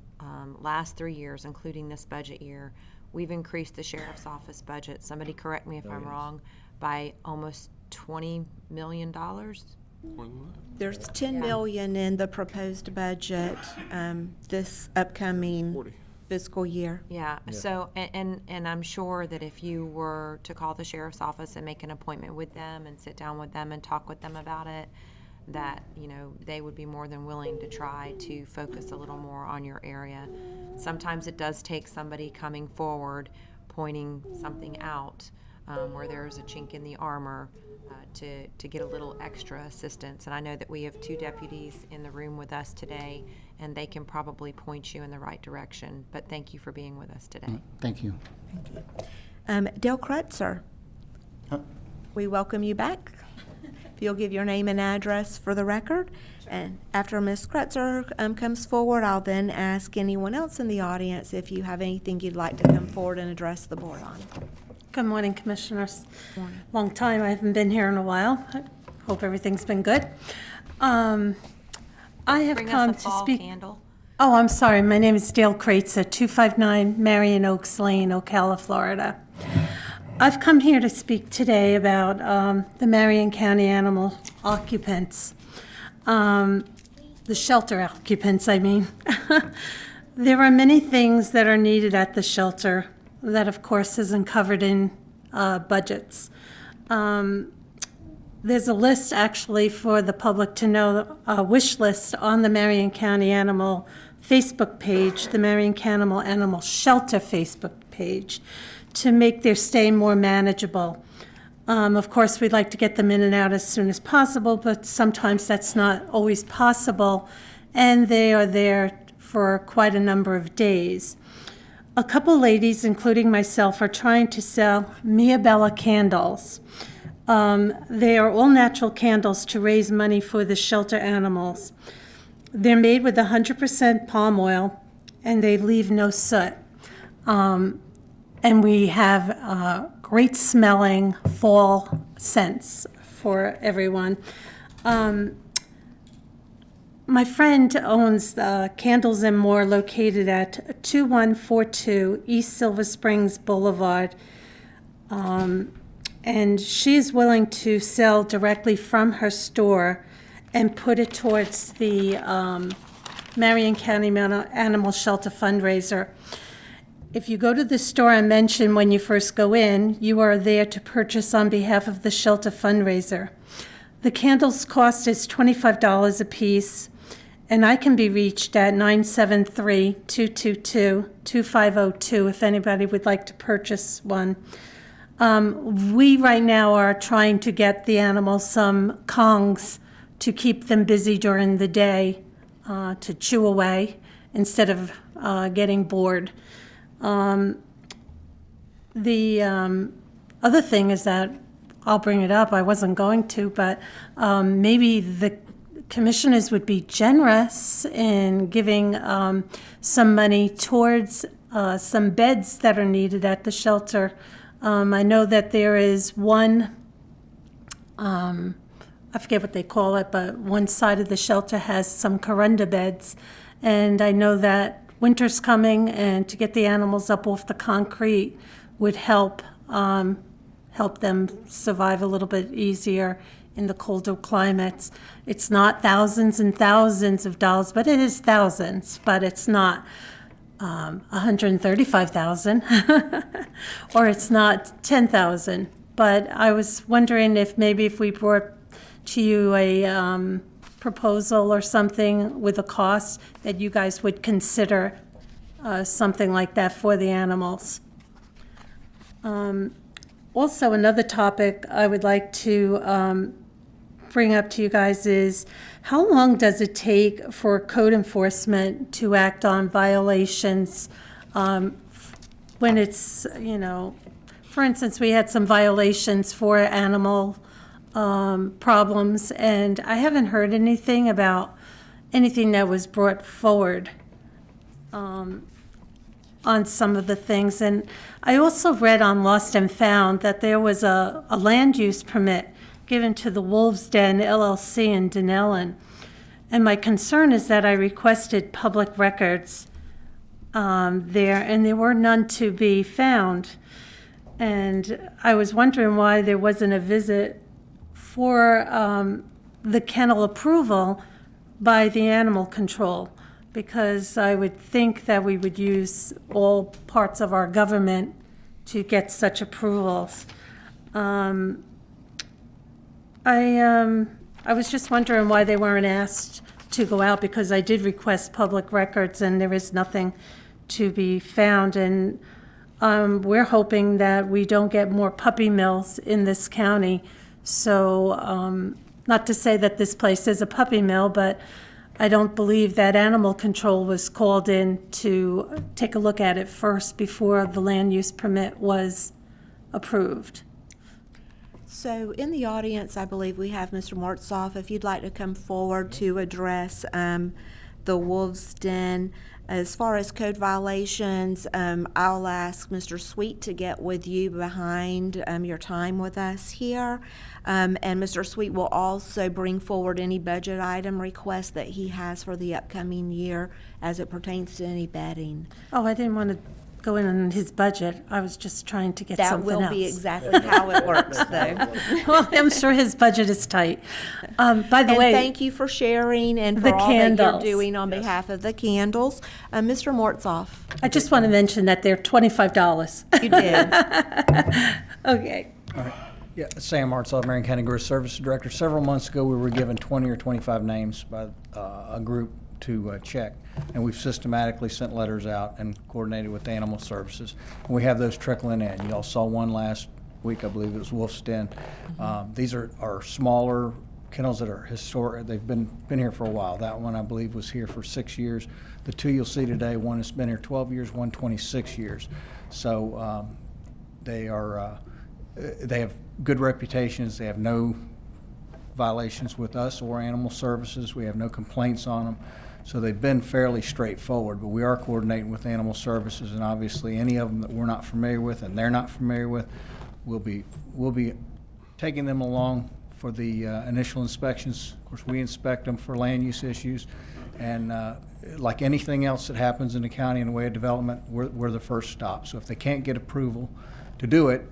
last 3 years, including this budget year, we've increased the sheriff's office budget, somebody correct me if I'm wrong, by almost $20 million. More than that. There's 10 million in the proposed budget, this upcoming 40. fiscal year. Yeah, so, and I'm sure that if you were to call the sheriff's office and make an appointment with them and sit down with them and talk with them about it, that, you know, they would be more than willing to try to focus a little more on your area. Sometimes it does take somebody coming forward, pointing something out, where there's a chink in the armor, to get a little extra assistance. And I know that we have 2 deputies in the room with us today, and they can probably point you in the right direction. But thank you for being with us today. Thank you. Dale Krutzer, we welcome you back. If you'll give your name and address for the record. And after Ms. Krutzer comes forward, I'll then ask anyone else in the audience if you have anything you'd like to come forward and address the board on. Good morning, Commissioners. Long time, I haven't been here in a while. I hope everything's been good. I have Bring come us a to fall speak. candle. Oh, I'm sorry. My name is Dale Kreitzer, 259 Marion Oaks Lane, Ocala, Florida. I've come here to speak today about the Marion County animal occupants, the shelter occupants, I mean. There are many things that are needed at the shelter that, of course, isn't covered in budgets. There's a list, actually, for the public to know, a wish list on the Marion County Animal Facebook page, the Marion County Animal Shelter Facebook page, to make their stay more manageable. Of course, we'd like to get them in and out as soon as possible, but sometimes that's not always possible, and they are there for quite a number of days. A couple ladies, including myself, are trying to sell Mia Bella candles. They are all natural candles to raise money for the shelter animals. They're made with 100% palm oil, and they leave no soot. And we have great smelling fall scents for everyone. My friend owns Candles and More, located at 2142 East Silver Springs Boulevard. And she is willing to sell directly from her store and put it towards the Marion County Animal Shelter fundraiser. If you go to the store and mention when you first go in, you are there to purchase on behalf of the shelter fundraiser. The candles cost is $25 a piece, and I can be reached at 973-222-2502 if anybody would like to purchase one. We right now are trying to get the animals some Kongs to keep them busy during the day, to chew away instead of getting bored. The other thing is that, I'll bring it up, I wasn't going to, but maybe the commissioners would be generous in giving some money towards some beds that are needed at the shelter. I know that there is one, I forget what they call it, but one side of the shelter has some corunda beds, and I know that winter's coming, and to get the animals up off the concrete would help them survive a little bit easier in the colder climates. It's not thousands and thousands of dollars, but it is thousands, but it's not 135,000 or it's not 10,000. But I was wondering if maybe if we brought to you a proposal or something with a cost, that you guys would consider something like that for the animals. Also, another topic I would like to bring up to you guys is, how long does it take for code enforcement to act on violations when it's, you know, for instance, we had some violations for animal problems, and I haven't heard anything about anything that was brought forward on some of the things. And I also read on Lost and Found that there was a land use permit given to the Wolves Den LLC in Dunellen. And my concern is that I requested public records there, and there were none to be found. And I was wondering why there wasn't a visit for the kennel approval by the animal control, because I would think that we would use all parts of our government to get such approvals. I was just wondering why they weren't asked to go out, because I did request public records and there is nothing to be found. And we're hoping that we don't get more puppy mills in this county. So not to say that this place is a puppy mill, but I don't believe that animal control was called in to take a look at it first before the land use permit was approved. So in the audience, I believe we have Mr. Mortzoff. If you'd like to come forward to address the Wolves Den. As far as code violations, I'll ask Mr. Sweet to get with you behind your time with us here. And Mr. Sweet will also bring forward any budget item requests that he has for the upcoming year as it pertains to any betting. Oh, I didn't want to go in on his budget. I was just trying to get something else. That will be exactly how it works, though. Well, I'm sure his budget is tight. By the And way, thank you for sharing and for the all that you're candles. doing on behalf of the candles. Mr. Mortzoff. I just want to mention that they're $25. You did. Okay. All right. Yeah, Sam Artsaw, Marion County Grocery Services Director. Several months ago, we were given 20 or 25 names by a group to check, and we've systematically sent letters out and coordinated with Animal Services. And we have those trickling in. You all saw one last week, I believe it was Wolf's Den. These are smaller kennels that are historic. They've been here for a while. That one, I believe, was here for 6 years. The two you'll see today, one has been here 12 years, one 26 years. So they have good reputations. They have no violations with us or Animal Services. We have no complaints on them. So they've been fairly straightforward, but we are coordinating with Animal Services, and obviously any of them that we're not familiar with and they're not familiar with, we'll be taking them along for the initial inspections. Of course, we inspect them for land use issues, and like anything else that happens in the county in the way of development, we're the first stop. So if they can't get approval to do it,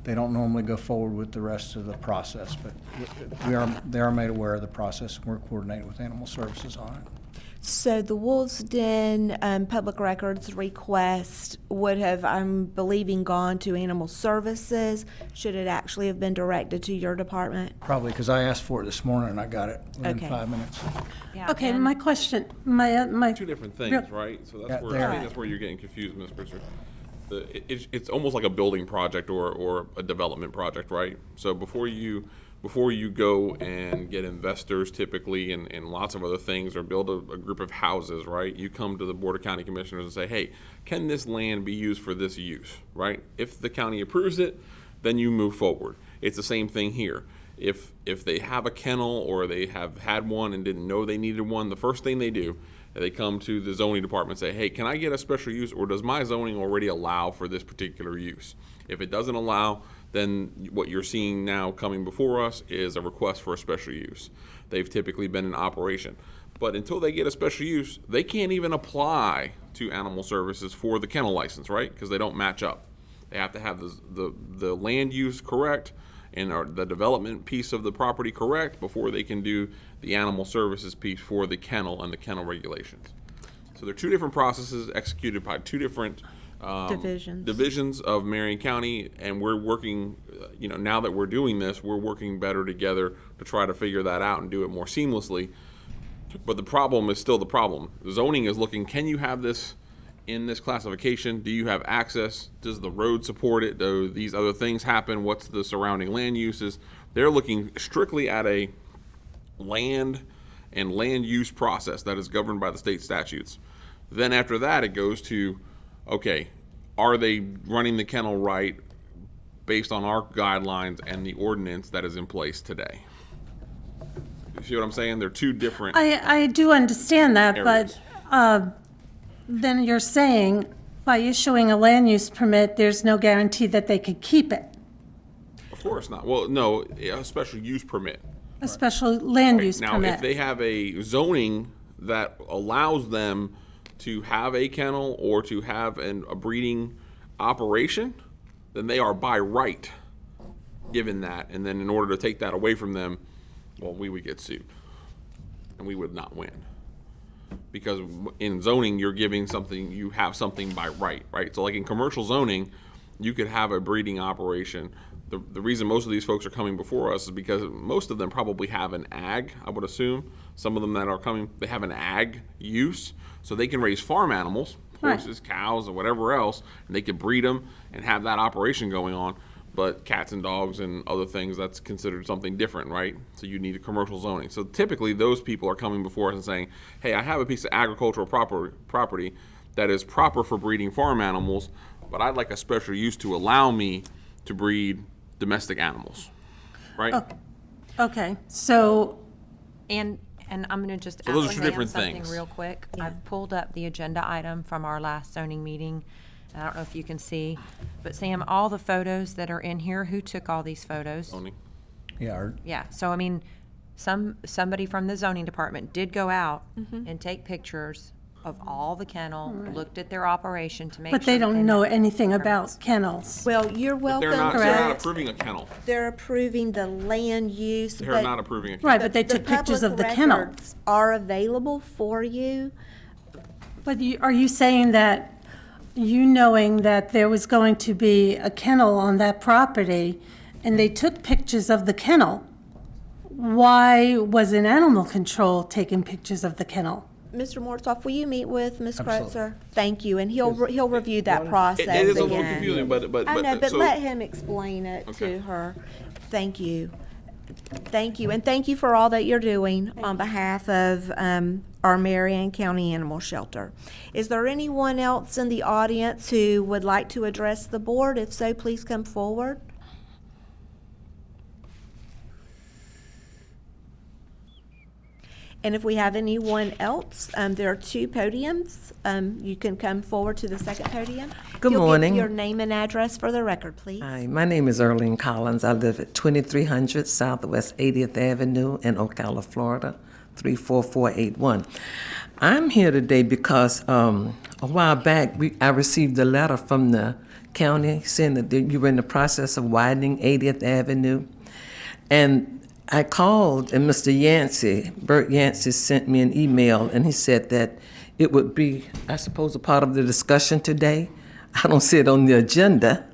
they don't normally go forward with the rest of the process. But they are made aware of the process, and we're coordinating with Animal Services on it. So the Wolves Den public records request would have, I'm believing, gone to Animal Services. Should it actually have been directed to your department? Probably, because I asked for it this morning and I got it within Okay. 5 minutes. Okay, my question, my. Two different things, right? So that's where I think that's where you're getting confused, Ms. Pritzker. It's almost like a building project or a development project, right? So before you go and get investors typically and lots of other things or build a group of houses, right? You come to the Board of County Commissioners and say, hey, can this land be used for this use, right? If the county approves it, then you move forward. It's the same thing here. If they have a kennel or they have had one and didn't know they needed one, the first thing they do, they come to the zoning department and say, hey, can I get a special use, or does my zoning already allow for this particular use? If it doesn't allow, then what you're seeing now coming before us is a request for a special use. They've typically been in operation. But until they get a special use, they can't even apply to Animal Services for the kennel license, right? Because they don't match up. They have to have the land use correct and the development piece of the property correct before they can do the Animal Services piece for the kennel and the kennel regulations. So they're two different processes executed by two different divisions of Marion County, and we're working, now that we're doing this, we're working better together to try to figure that out and do it more seamlessly. But the problem is still the problem. Zoning is looking, can you have this in this classification? Do you have access? Does the road support it? Do these other things happen? What's the surrounding land uses? They're looking strictly at a land and land use process that is governed by the state statutes. Then after that, it goes to, okay, are they running the kennel right based on our guidelines and the ordinance that is in place today? You see what I'm saying? They're two different I do understand that, areas. but then you're saying by issuing a land use permit, there's no guarantee that they could keep it, Of course not. Well, no, a special use permit. a special land use Now, permit. if they have a zoning that allows them to have a kennel or to have a breeding operation, then they are by right given that. And then in order to take that away from them, well, we would get sued, and we would not win. Because in zoning, you're giving something, you have something by right, right? So like in commercial zoning, you could have a breeding operation. The reason most of these folks are coming before us is because most of them probably have an ag, I would assume. Some of them that are coming, they have an ag use, so they can raise farm animals, horses, cows, or whatever else, and they could breed them and have that operation going on. But cats and dogs and other things, that's considered something different, right? So you need a commercial zoning. So typically those people are coming before us and saying, hey, I have a piece of agricultural property that is proper for breeding farm animals, but I'd like a special use to allow me to breed domestic animals, right? Okay, so, And I'm going to just So those are ask two Sam different something things. real quick. I've pulled up the agenda item from our last zoning meeting. I don't know if you can see, but Sam, all the photos that are in here, who took all these photos? Zoning. Yeah, Yeah, so I mean, somebody from the zoning department did go out Mm-hmm. and take pictures of all the kennel, looked at their operation to make sure. but they don't that know met anything requirements. about kennels. Well, you're welcome. They're not Correct. approving a kennel. They're approving the land use. They're but not approving a kennel. Right, but they took pictures of the kennel. records are available for you. But are you saying that you knowing that there was going to be a kennel on that property and they took pictures of the kennel, why wasn't animal control taking pictures of the kennel? Mr. Mortsoff, will you meet with Ms. Absolutely. Kreutzer? Thank you, and he'll review that process It is a little again. confusing, but I know, but so- let him explain it Okay. to her. Thank you. Thank you, and thank you for all that you're doing on behalf of our Marion County Animal Shelter. Is there anyone else in the audience who would like to address the board? If so, please come forward. And if we have anyone else, there are two podiums. You can come forward to the second podium. Good You'll morning. give your name and address for the record, please. Hi, my name is Earlene Collins. I live at 2300 Southwest 80th Avenue in Ocala, Florida, 34481. I'm here today because a while back I received a letter from the county saying that you were in the process of widening 80th Avenue. And I called, and Mr. Yancey, Bert Yancey, sent me an email, and he said that it would be, I suppose, a part of the discussion today. I don't see it on the agenda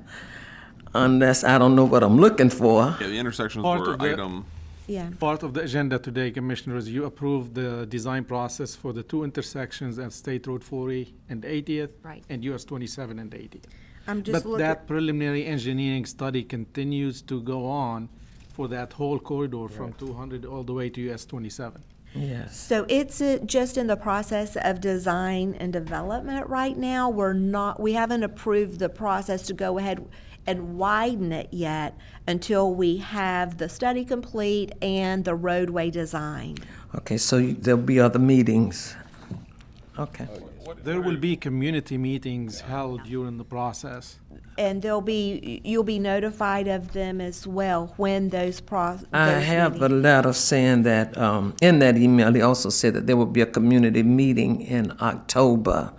unless I don't know what I'm looking for. Yeah, the intersections Part were of the- item. Yeah. Part of the agenda today, Commissioners, you approved the design process for the two intersections at State Road 40 and 80th. Right. And US 27 and 80th. I'm just But looking. that preliminary engineering study continues to go on for that whole corridor from 200 all the way to US 27. Yes. So it's just in the process of design and development right now. We haven't approved the process to go ahead and widen it yet until we have the study complete and the roadway design. Okay, so there'll be other meetings. Okay. There will be community meetings held during the process. And you'll be notified of them as well when those I have a letter saying that, in that email, he also said that there will be a community meeting in October.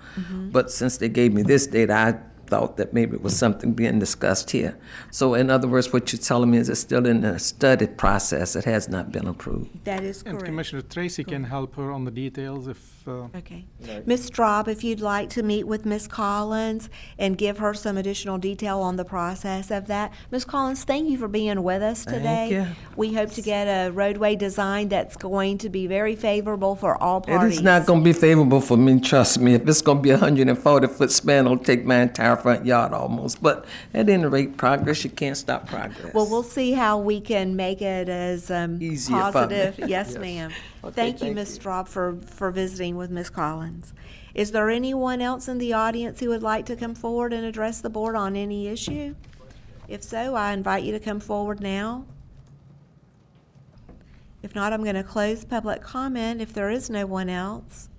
But since they gave me this date, I thought that maybe it was something being discussed here. So in other words, what you're telling me is it's still in the study process. It has not been approved. That is And correct. Commissioner Tracy can help her on the details if, Okay. Ms. Straub, if you'd like to meet with Ms. Collins and give her some additional detail on the process of that. Ms. Collins, thank you for being with us Thank today. you. We hope to get a roadway design that's going to be very favorable for all It parties. is not going to be favorable for me, trust me. If it's going to be a 140-foot span, it'll take my entire front yard almost. But at any rate, progress, you can't stop progress. Well, we'll see how we can make it as Easier for me. positive. Yes, Yes. ma'am. Okay, Thank you, thank Ms. Straub, for visiting with Ms. Collins. Is there anyone else in the audience who would like to come forward and address the board on any issue? If so, I invite you to come forward now. If not, I'm going to close public comment if there is no one else.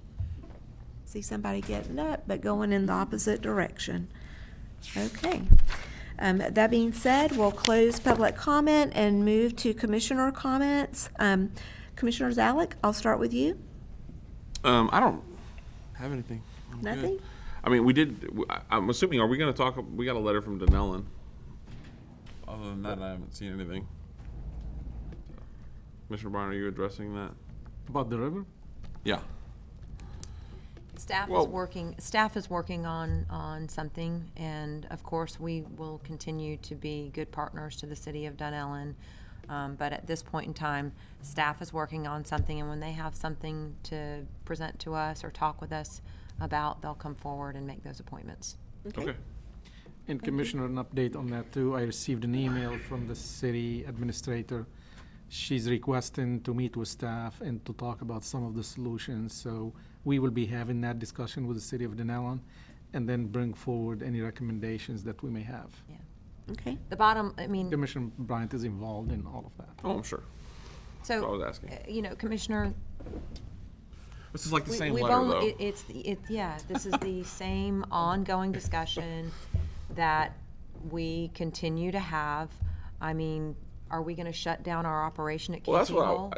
See somebody getting up, but going in the opposite direction. Okay. That being said, we'll close public comment and move to commissioner comments. Commissioner Zalek, I'll start with you. I don't have anything. I'm good. Nothing? I mean, I'm assuming, are we gonna talk, we got a letter from Denellen. Other than that, I haven't seen anything. Commissioner Bryan, are you addressing that? About the river? Yeah. Staff Well- is working on something, and of course, we will continue to be good partners to the city of Dunellen. But at this point in time, staff is working on something, and when they have something to present to us or talk with us about, they'll come forward and make those appointments. Okay. And Commissioner, an update on that too. I received an email from the city administrator. She's requesting to meet with staff and to talk about some of the solutions. So we will be having that discussion with the city of Denellen and then bring forward any recommendations that we may have. Yeah. Okay. The bottom, I mean, Commissioner Bryant is involved in all of that. Oh, I'm sure. so, That's what I was asking. you know, Commissioner, This is like the same we've letter, only, though. yeah, this is the same ongoing discussion that we continue to have. I mean, are we gonna shut down our operation at Well, that's KP what Hall?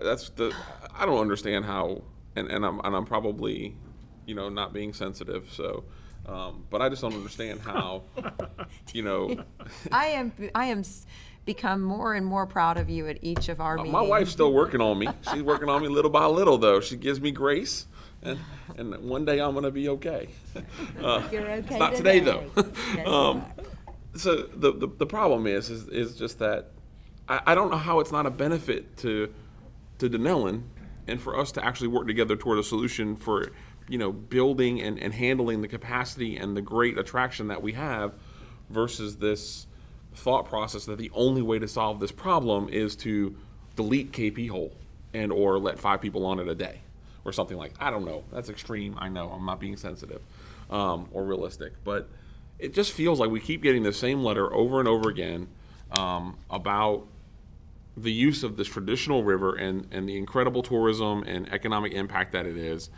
I don't understand how, and I'm probably, you know, not being sensitive, so, but I just don't understand how, you know. I am become more and more proud of you at each of our meetings. My wife's still working on me. She's working on me little by little, though. She gives me grace, and one day I'm gonna be okay. You're okay it's not today, though. Yes, So the problem is just that I don't know how it's not a benefit to Denellen and for us to actually work together toward a solution for, you know, building and handling the capacity and the great attraction that we have versus this thought process that the only way to solve this problem is to delete KP Hole and or let 5 people on it a day or something like, I don't know. That's extreme. I know I'm not being sensitive or realistic, but it just feels like we keep getting the same letter over and over again about the use of this traditional river and the incredible tourism and economic impact that it is.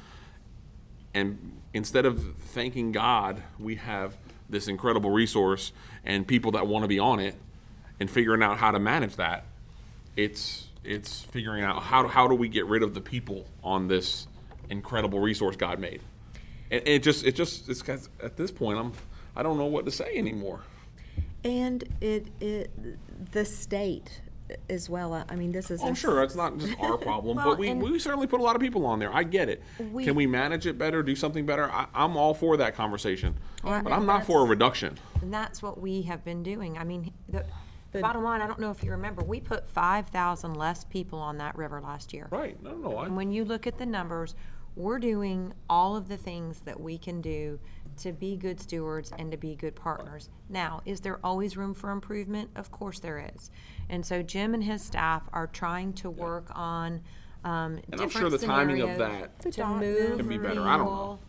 And instead of thanking God, we have this incredible resource and people that want to be on it and figuring out how to manage that. It's figuring out how do we get rid of the people on this incredible resource God made. And it's at this point, I don't know what to say anymore. And the state as well. I mean, this is. I'm sure it's not just our problem, Well, but we certainly put a lot of people on there. I get it. Can we manage it better, do something better? I'm all for that conversation, but I'm not for a reduction. And that's what we have been doing. I mean, the bottom line, I don't know if you remember, we put 5,000 less people on that river last year. Right. No. And when you look at the numbers, we're doing all of the things that we can do to be good stewards and to be good partners. Now, is there always room for improvement? Of course there is. And so Jim and his staff are trying to work on different I'm sure the timing of scenarios that to move can be better. I don't know. people,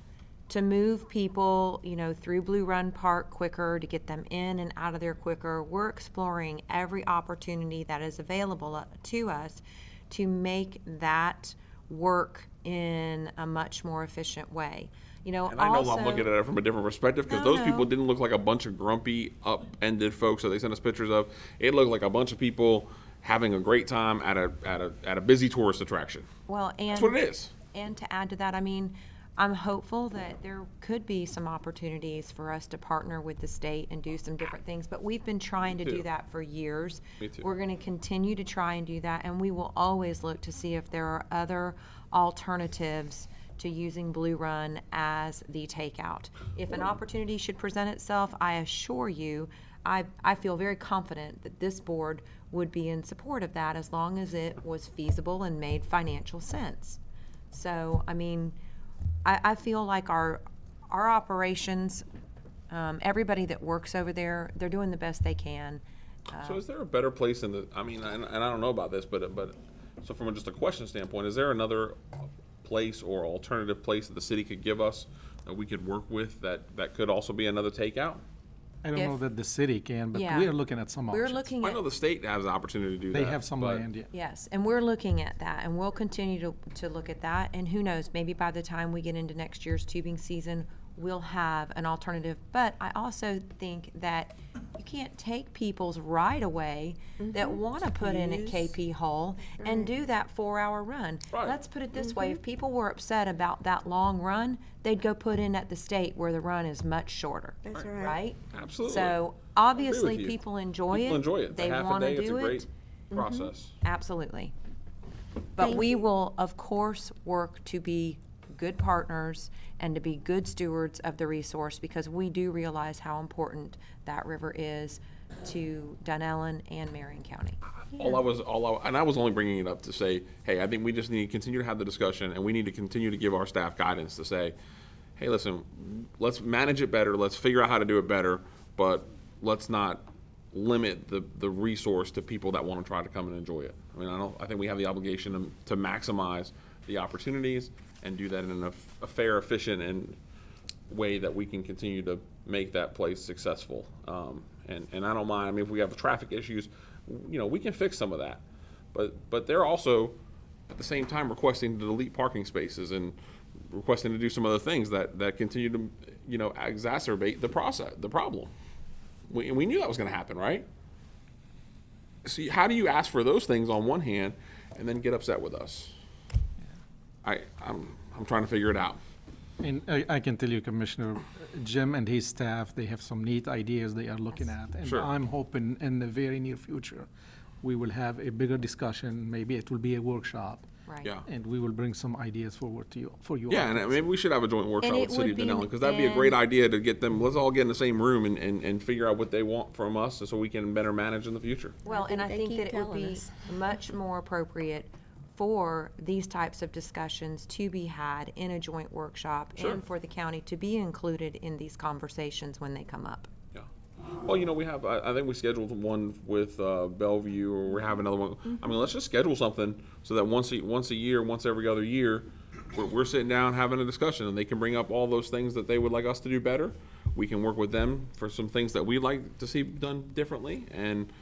to move people, you know, through Blue Run Park quicker, to get them in and out of there quicker. We're exploring every opportunity that is available to us to make that work in a much more efficient way. You know, And I know also, I'm looking at it from a different perspective because those people didn't look like a bunch of grumpy, upended folks that they sent us pictures of. It looked like a bunch of people having a great time at a busy tourist attraction. well, and That's what it is. And to add to that, I mean, I'm hopeful that there could be some opportunities for us to partner with the state and do some different things, but we've been trying to Me do too. that for years. Me too. We're going to continue to try and do that, and we will always look to see if there are other alternatives to using Blue Run as the takeout. If an opportunity should present itself, I assure you, I feel very confident that this board would be in support of that as long as it was feasible and made financial sense. So, I mean, I feel like our operations, everybody that works over there, they're doing the best they can. So is there a better place in the, I mean, and I don't know about this, but so from just a question standpoint, is there another place or alternative place that the city could give us that we could work with that could also be another takeout? I don't know that the city can, but Yeah. we are looking at some We're options. looking I at know the state has the opportunity to do that. They have some but- land, yeah. Yes, and we're looking at that, and we'll continue to look at that, and who knows, maybe by the time we get into next year's tubing season, we'll have an alternative. But I also think that you can't take people's right away that want to put in at KP Hole and do that 4-hour run. Right. Let's put it this way, if people were upset about that long run, they'd go put in at the state where the run is much shorter. That's right. Right? Absolutely. So I obviously agree with you. people enjoy it. People enjoy it. The They half a want day, to it's a do great it. process. Absolutely. But Thank we you. will, of course, work to be good partners and to be good stewards of the resource, because we do realize how important that river is to Dunellen and Marion County. And I was only bringing it up to say, hey, I think we just need to continue to have the discussion, and we need to continue to give our staff guidance to say, hey, listen, let's manage it better, let's figure out how to do it better, but let's not limit the resource to people that want to try to come and enjoy it. I mean, I think we have the obligation to maximize the opportunities and do that in a fair, efficient, and way that we can continue to make that place successful. And I don't mind. I mean, if we have traffic issues, we can fix some of that. But they're also at the same time requesting to delete parking spaces and requesting to do some other things that continue to exacerbate the problem. We knew that was going to happen, right? See, how do you ask for those things on one hand and then get upset with us? I'm trying to figure it out. And I can tell you, Commissioner, Jim and his staff, they have some neat ideas they are looking at. And Sure. I'm hoping in the very near future, we will have a bigger discussion. Maybe it will be a workshop. Right. Yeah. And we will bring some ideas forward to you, for you. Yeah, and maybe we should have a joint workshop And with it the City would of be- Denellen, because that'd be a great idea to get them, let's all get in the same room and figure out what they want from us so we can better manage in the future. Well, and I they think keep that it would telling be us. much more appropriate for these types of discussions to be had in a joint workshop Sure. and for the county to be included in these conversations when they come up. Yeah. Well, we have, I think we scheduled one with Bellevue, or we're having another one. I mean, let's just schedule something so that once a year, once every other year, we're sitting down having a discussion, and they can bring up all those things that they would like us to do better. We can work with them for some things that we'd like to see done differently, and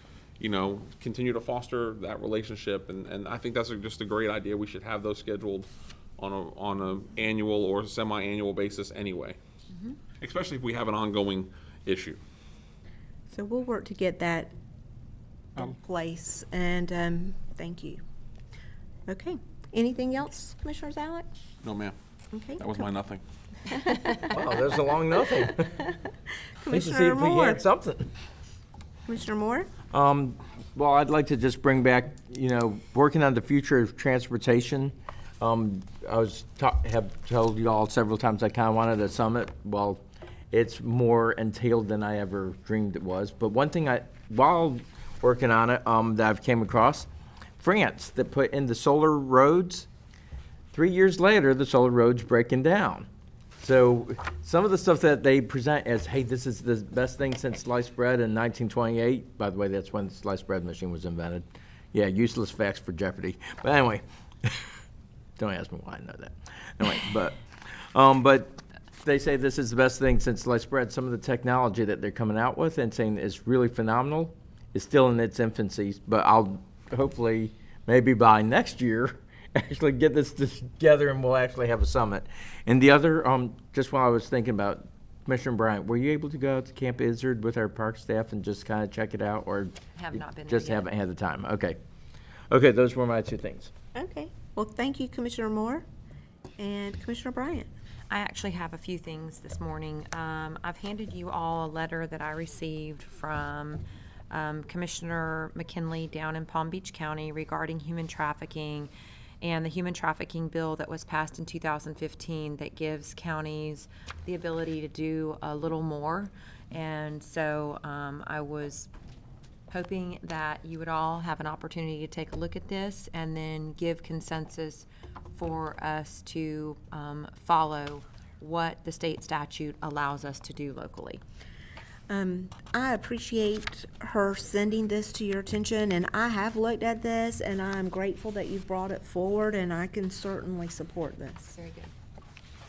continue to foster that relationship. And I think that's just a great idea. We should have those scheduled on a annual or semi-annual basis anyway, especially if we have an ongoing issue. So we'll work to get that in place, and thank you. Okay, anything else, Commissioner Zalek? No, ma'am. Okay. That was my nothing. Wow, there's a long nothing. Need to see Commissioner if we Moore. had something. Commissioner Moore? Well, I'd like to just bring back, working on the future of transportation. I have told you all several times I kind of wanted a summit. Well, it's more entailed than I ever dreamed it was. But one thing while working on it, that I've came across, France, that put in the solar roads. 3 years later, the solar road's breaking down. So some of the stuff that they present as, hey, this is the best thing since sliced bread in 1928. By the way, that's when the sliced bread machine was invented. Yeah, useless facts for Jeopardy. But anyway, don't ask me why I know that. Anyway, but they say this is the best thing since sliced bread. Some of the technology that they're coming out with and saying is really phenomenal is still in its infancy. But I'll hopefully, maybe by next year, actually get this together and we'll actually have a summit. And the other, just while I was thinking about, Commissioner Bryant, were you able to go out to Camp Izzard with our park staff and just kind of check it out, or Have not been there just yet. haven't had the time? Okay, those were my two things. Okay, well, thank you, Commissioner Moore and Commissioner Bryant. I actually have a few things this morning. I've handed you all a letter that I received from Commissioner McKinley down in Palm Beach County regarding human trafficking and the human trafficking bill that was passed in 2015 that gives counties the ability to do a little more. And so I was hoping that you would all have an opportunity to take a look at this and then give consensus for us to follow what the state statute allows us to do locally. I appreciate her sending this to your attention, and I have looked at this, and I'm grateful that you've brought it forward, and I can certainly support this. Very good.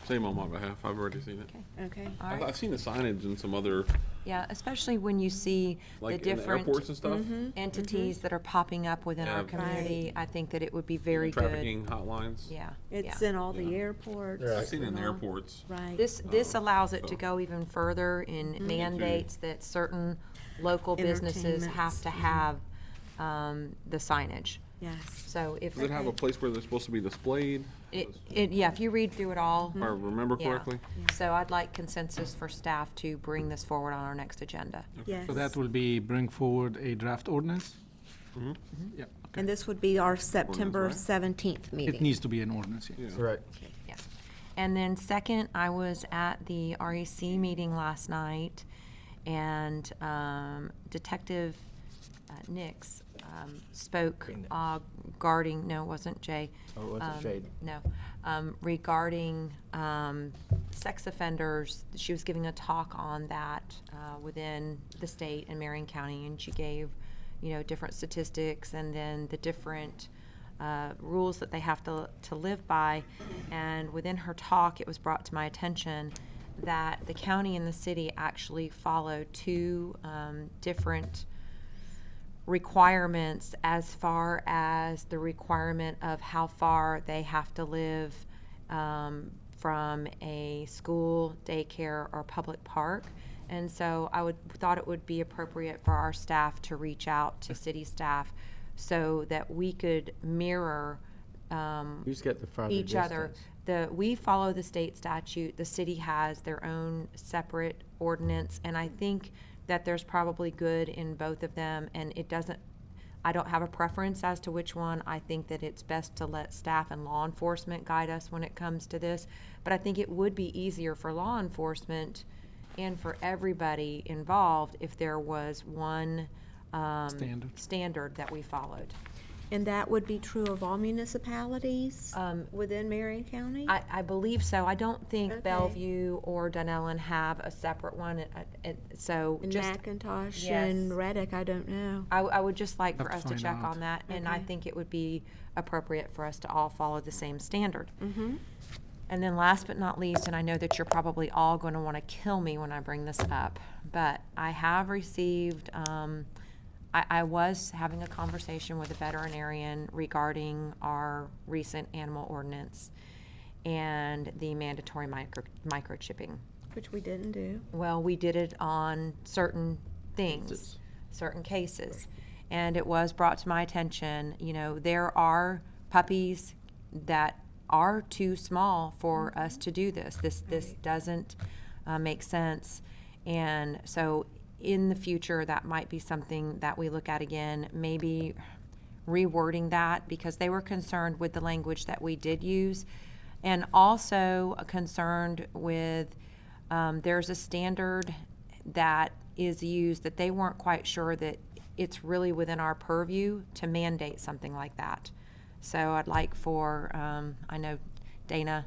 Same on my behalf. I've already seen it. Okay. All right. I've seen the signage in some other, Yeah, especially when you see like the in the different airports and stuff. entities that are popping up within our Yeah. community. I think that it would be very good. Trafficking hotlines. Yeah. It's yeah. in all the airports. I've seen it in and all. airports. Right. This allows it to go even further in mandates that certain local businesses have to have the signage. Yes. So if Does it have a place where they're supposed to be displayed? yeah, if you read through it all. If I remember yeah. correctly? So I'd like consensus for staff to bring this forward on our next agenda. Yes. So that will be bring forward a draft ordinance? Mm-hmm. Yeah, And this would be our September right? 17th meeting. It needs to be an ordinance, yes. Right. Yes. And then second, I was at the REC meeting last night, and Detective Nix spoke regarding, no, it wasn't Jay. Oh, it wasn't Jade. No, regarding sex offenders. She was giving a talk on that within the state and Marion County, and she gave, different statistics and then the different rules that they have to live by. And within her talk, it was brought to my attention that the county and the city actually follow two different requirements as far as the requirement of how far they have to live from a school, daycare, or public park. And so I thought it would be appropriate for our staff to reach out to city staff so that we could mirror Who's got the farther each other. distance? We follow the state statute. The city has their own separate ordinance, and I think that there's probably good in both of them, and I don't have a preference as to which one. I think that it's best to let staff and law enforcement guide us when it comes to this, but I think it would be easier for law enforcement and for everybody involved if there was one standard that we followed. And that would be true of all municipalities within Marion County? I believe so. I don't think Okay. Bellevue or Dunellen have a separate one, so And just. McIntosh Yes. and Reddick, I don't know. I would just like for Have to us to find check out. on that, and I Okay. think it would be appropriate for us to all follow the same standard. Mm-hmm. And then last but not least, and I know that you're probably all going to want to kill me when I bring this up, but I have received, I was having a conversation with a veterinarian regarding our recent animal ordinance and the mandatory microchipping. Which we didn't do. Well, we did it on certain things, certain cases. And it was brought to my attention, there are puppies that are too small for us to do this. This doesn't make sense. And so in the future, that might be something that we look at again, maybe rewording that, because they were concerned with the language that we did use, and also concerned with there's a standard that is used that they weren't quite sure that it's really within our purview to mandate something like that. So I'd like for, I know Dana,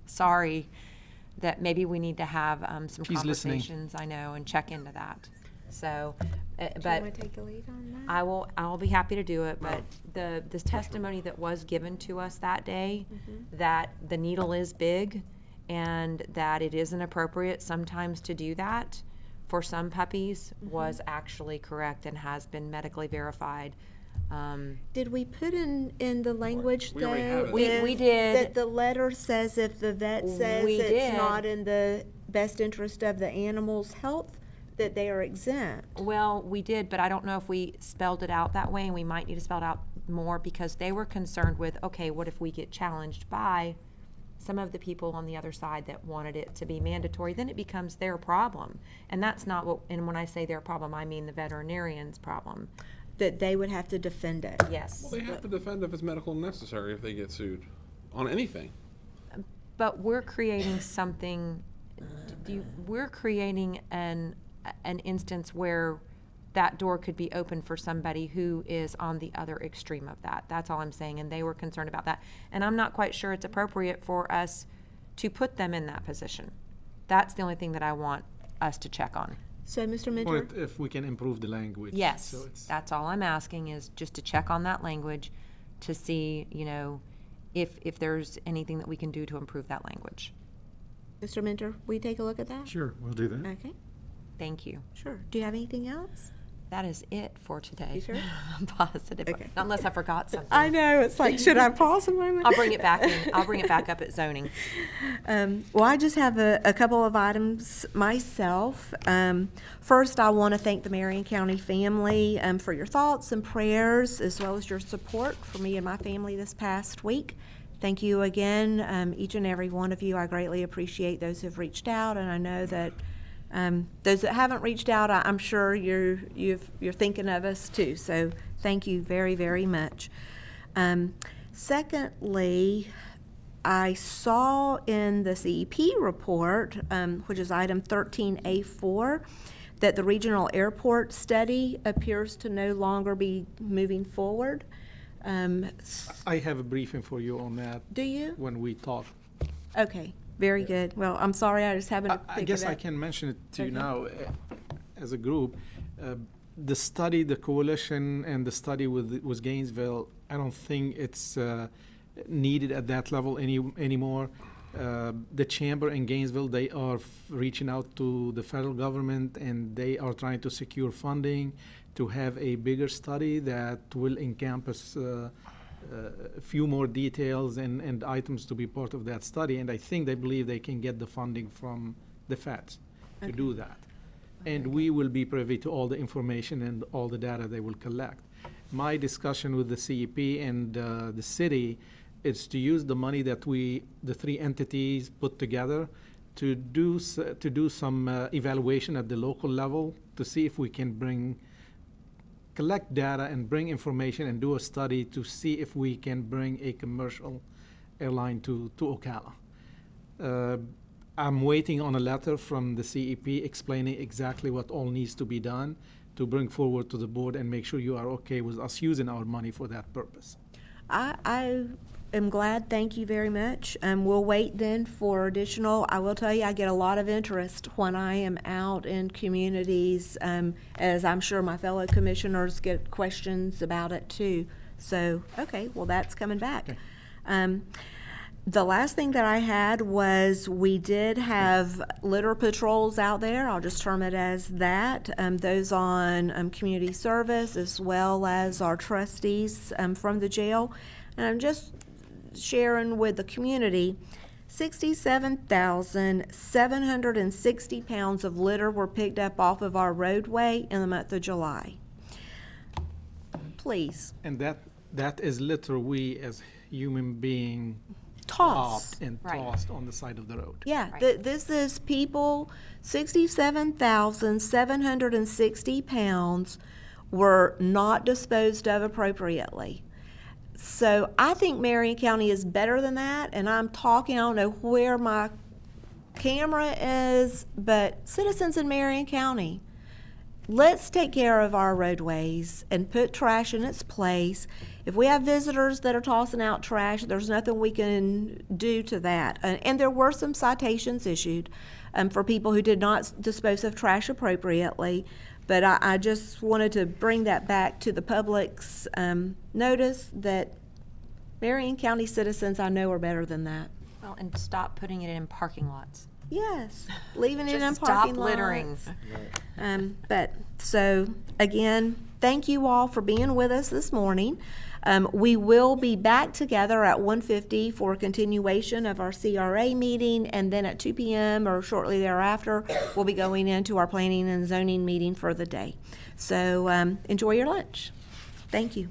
sorry, that maybe we need to have some She's listening. conversations, I know, and check into that. So, Do you but want to take the lead on that? I'll be happy to do it, but the testimony that was given to us that day, that the needle is big and that it isn't appropriate sometimes to do that for some puppies was actually correct and has been medically verified. Did we put in the language We already have though? it. We if- did. That the letter says if the vet says We it's did. not in the best interest of the animal's health, that they are exempt. Well, we did, but I don't know if we spelled it out that way, and we might need to spell it out more, because they were concerned with, okay, what if we get challenged by some of the people on the other side that wanted it to be mandatory? Then it becomes their problem. And that's not what, and when I say their problem, I mean the veterinarian's problem. That they would have to defend it. Yes. Well, they have to defend if it's medical necessary if they get sued on anything. But we're creating something, we're creating an instance where that door could be open for somebody who is on the other extreme of that. That's all I'm saying, and they were concerned about that. And I'm not quite sure it's appropriate for us to put them in that position. That's the only thing that I want us to check on. So, Mr. Or Minter? if we can improve the language. Yes, So it's, that's all I'm asking, is just to check on that language to see, if there's anything that we can do to improve that language. Mr. Minter, will you take a look at that? Sure, we'll do that. Okay, Thank you. sure. Do you have anything else? That is it for today. You sure? I'm positive. Okay. Not unless I forgot something. I know, it's like, should I pause a moment? I'll bring it back in. I'll bring it back up at zoning. Well, I just have a couple of items myself. First, I want to thank the Marion County family for your thoughts and prayers, as well as your support for me and my family this past week. Thank you again, each and every one of you. I greatly appreciate those who've reached out, and I know that Those that haven't reached out, I'm sure you're thinking of us too. So thank you very, very much. Secondly, I saw in the CEP report, which is item 13A4, that the regional airport study appears to no longer be moving forward. I have a briefing for you on that. Do you? When we talk. Okay, very good. Well, I'm sorry, I just happened to pick I guess it up. I can mention it to you Okay. now. As a group, the study, the coalition, and the study with Gainesville, I don't think it's needed at that level anymore. The chamber in Gainesville, they are reaching out to the federal government, and they are trying to secure funding to have a bigger study that will encompass a few more details and items to be part of that study. And I think they believe they can get the funding from the feds to do that. And we will be privy to all the information and all the data they will collect. My discussion with the CEP and the city is to use the money that the three entities put together to do some evaluation at the local level to see if we can collect data and bring information and do a study to see if we can bring a commercial airline to Ocala. I'm waiting on a letter from the CEP explaining exactly what all needs to be done to bring forward to the board and make sure you are okay with us using our money for that purpose. I am glad. Thank you very much. We'll wait then for additional. I will tell you, I get a lot of interest when I am out in communities, as I'm sure my fellow commissioners get questions about it too. So, okay, well, that's coming back. Okay. The last thing that I had was we did have litter patrols out there. I'll just term it as that. Those on community service as well as our trustees from the jail. And I'm just sharing with the community, 67,760 pounds of litter were picked up off of our roadway in the month of July. Please. And that is litter we as human being Tossed. popped and tossed on the side of the road. Yeah, this is people, 67,760 pounds were not disposed of appropriately. So I think Marion County is better than that, and I'm talking, I don't know where my camera is, but citizens in Marion County, let's take care of our roadways and put trash in its place. If we have visitors that are tossing out trash, there's nothing we can do to that. And there were some citations issued for people who did not dispose of trash appropriately. But I just wanted to bring that back to the public's notice that Marion County citizens I know are better than that. Well, and stop putting it in parking lots. Yes, leaving it in Just parking stop lots. littering. But so again, thank you all for being with us this morning. We will be back together at 1:50 for a continuation of our CRA meeting, and then at 2 p.m. or shortly thereafter, we'll be going into our planning and zoning meeting for the day. So enjoy your lunch. Thank you.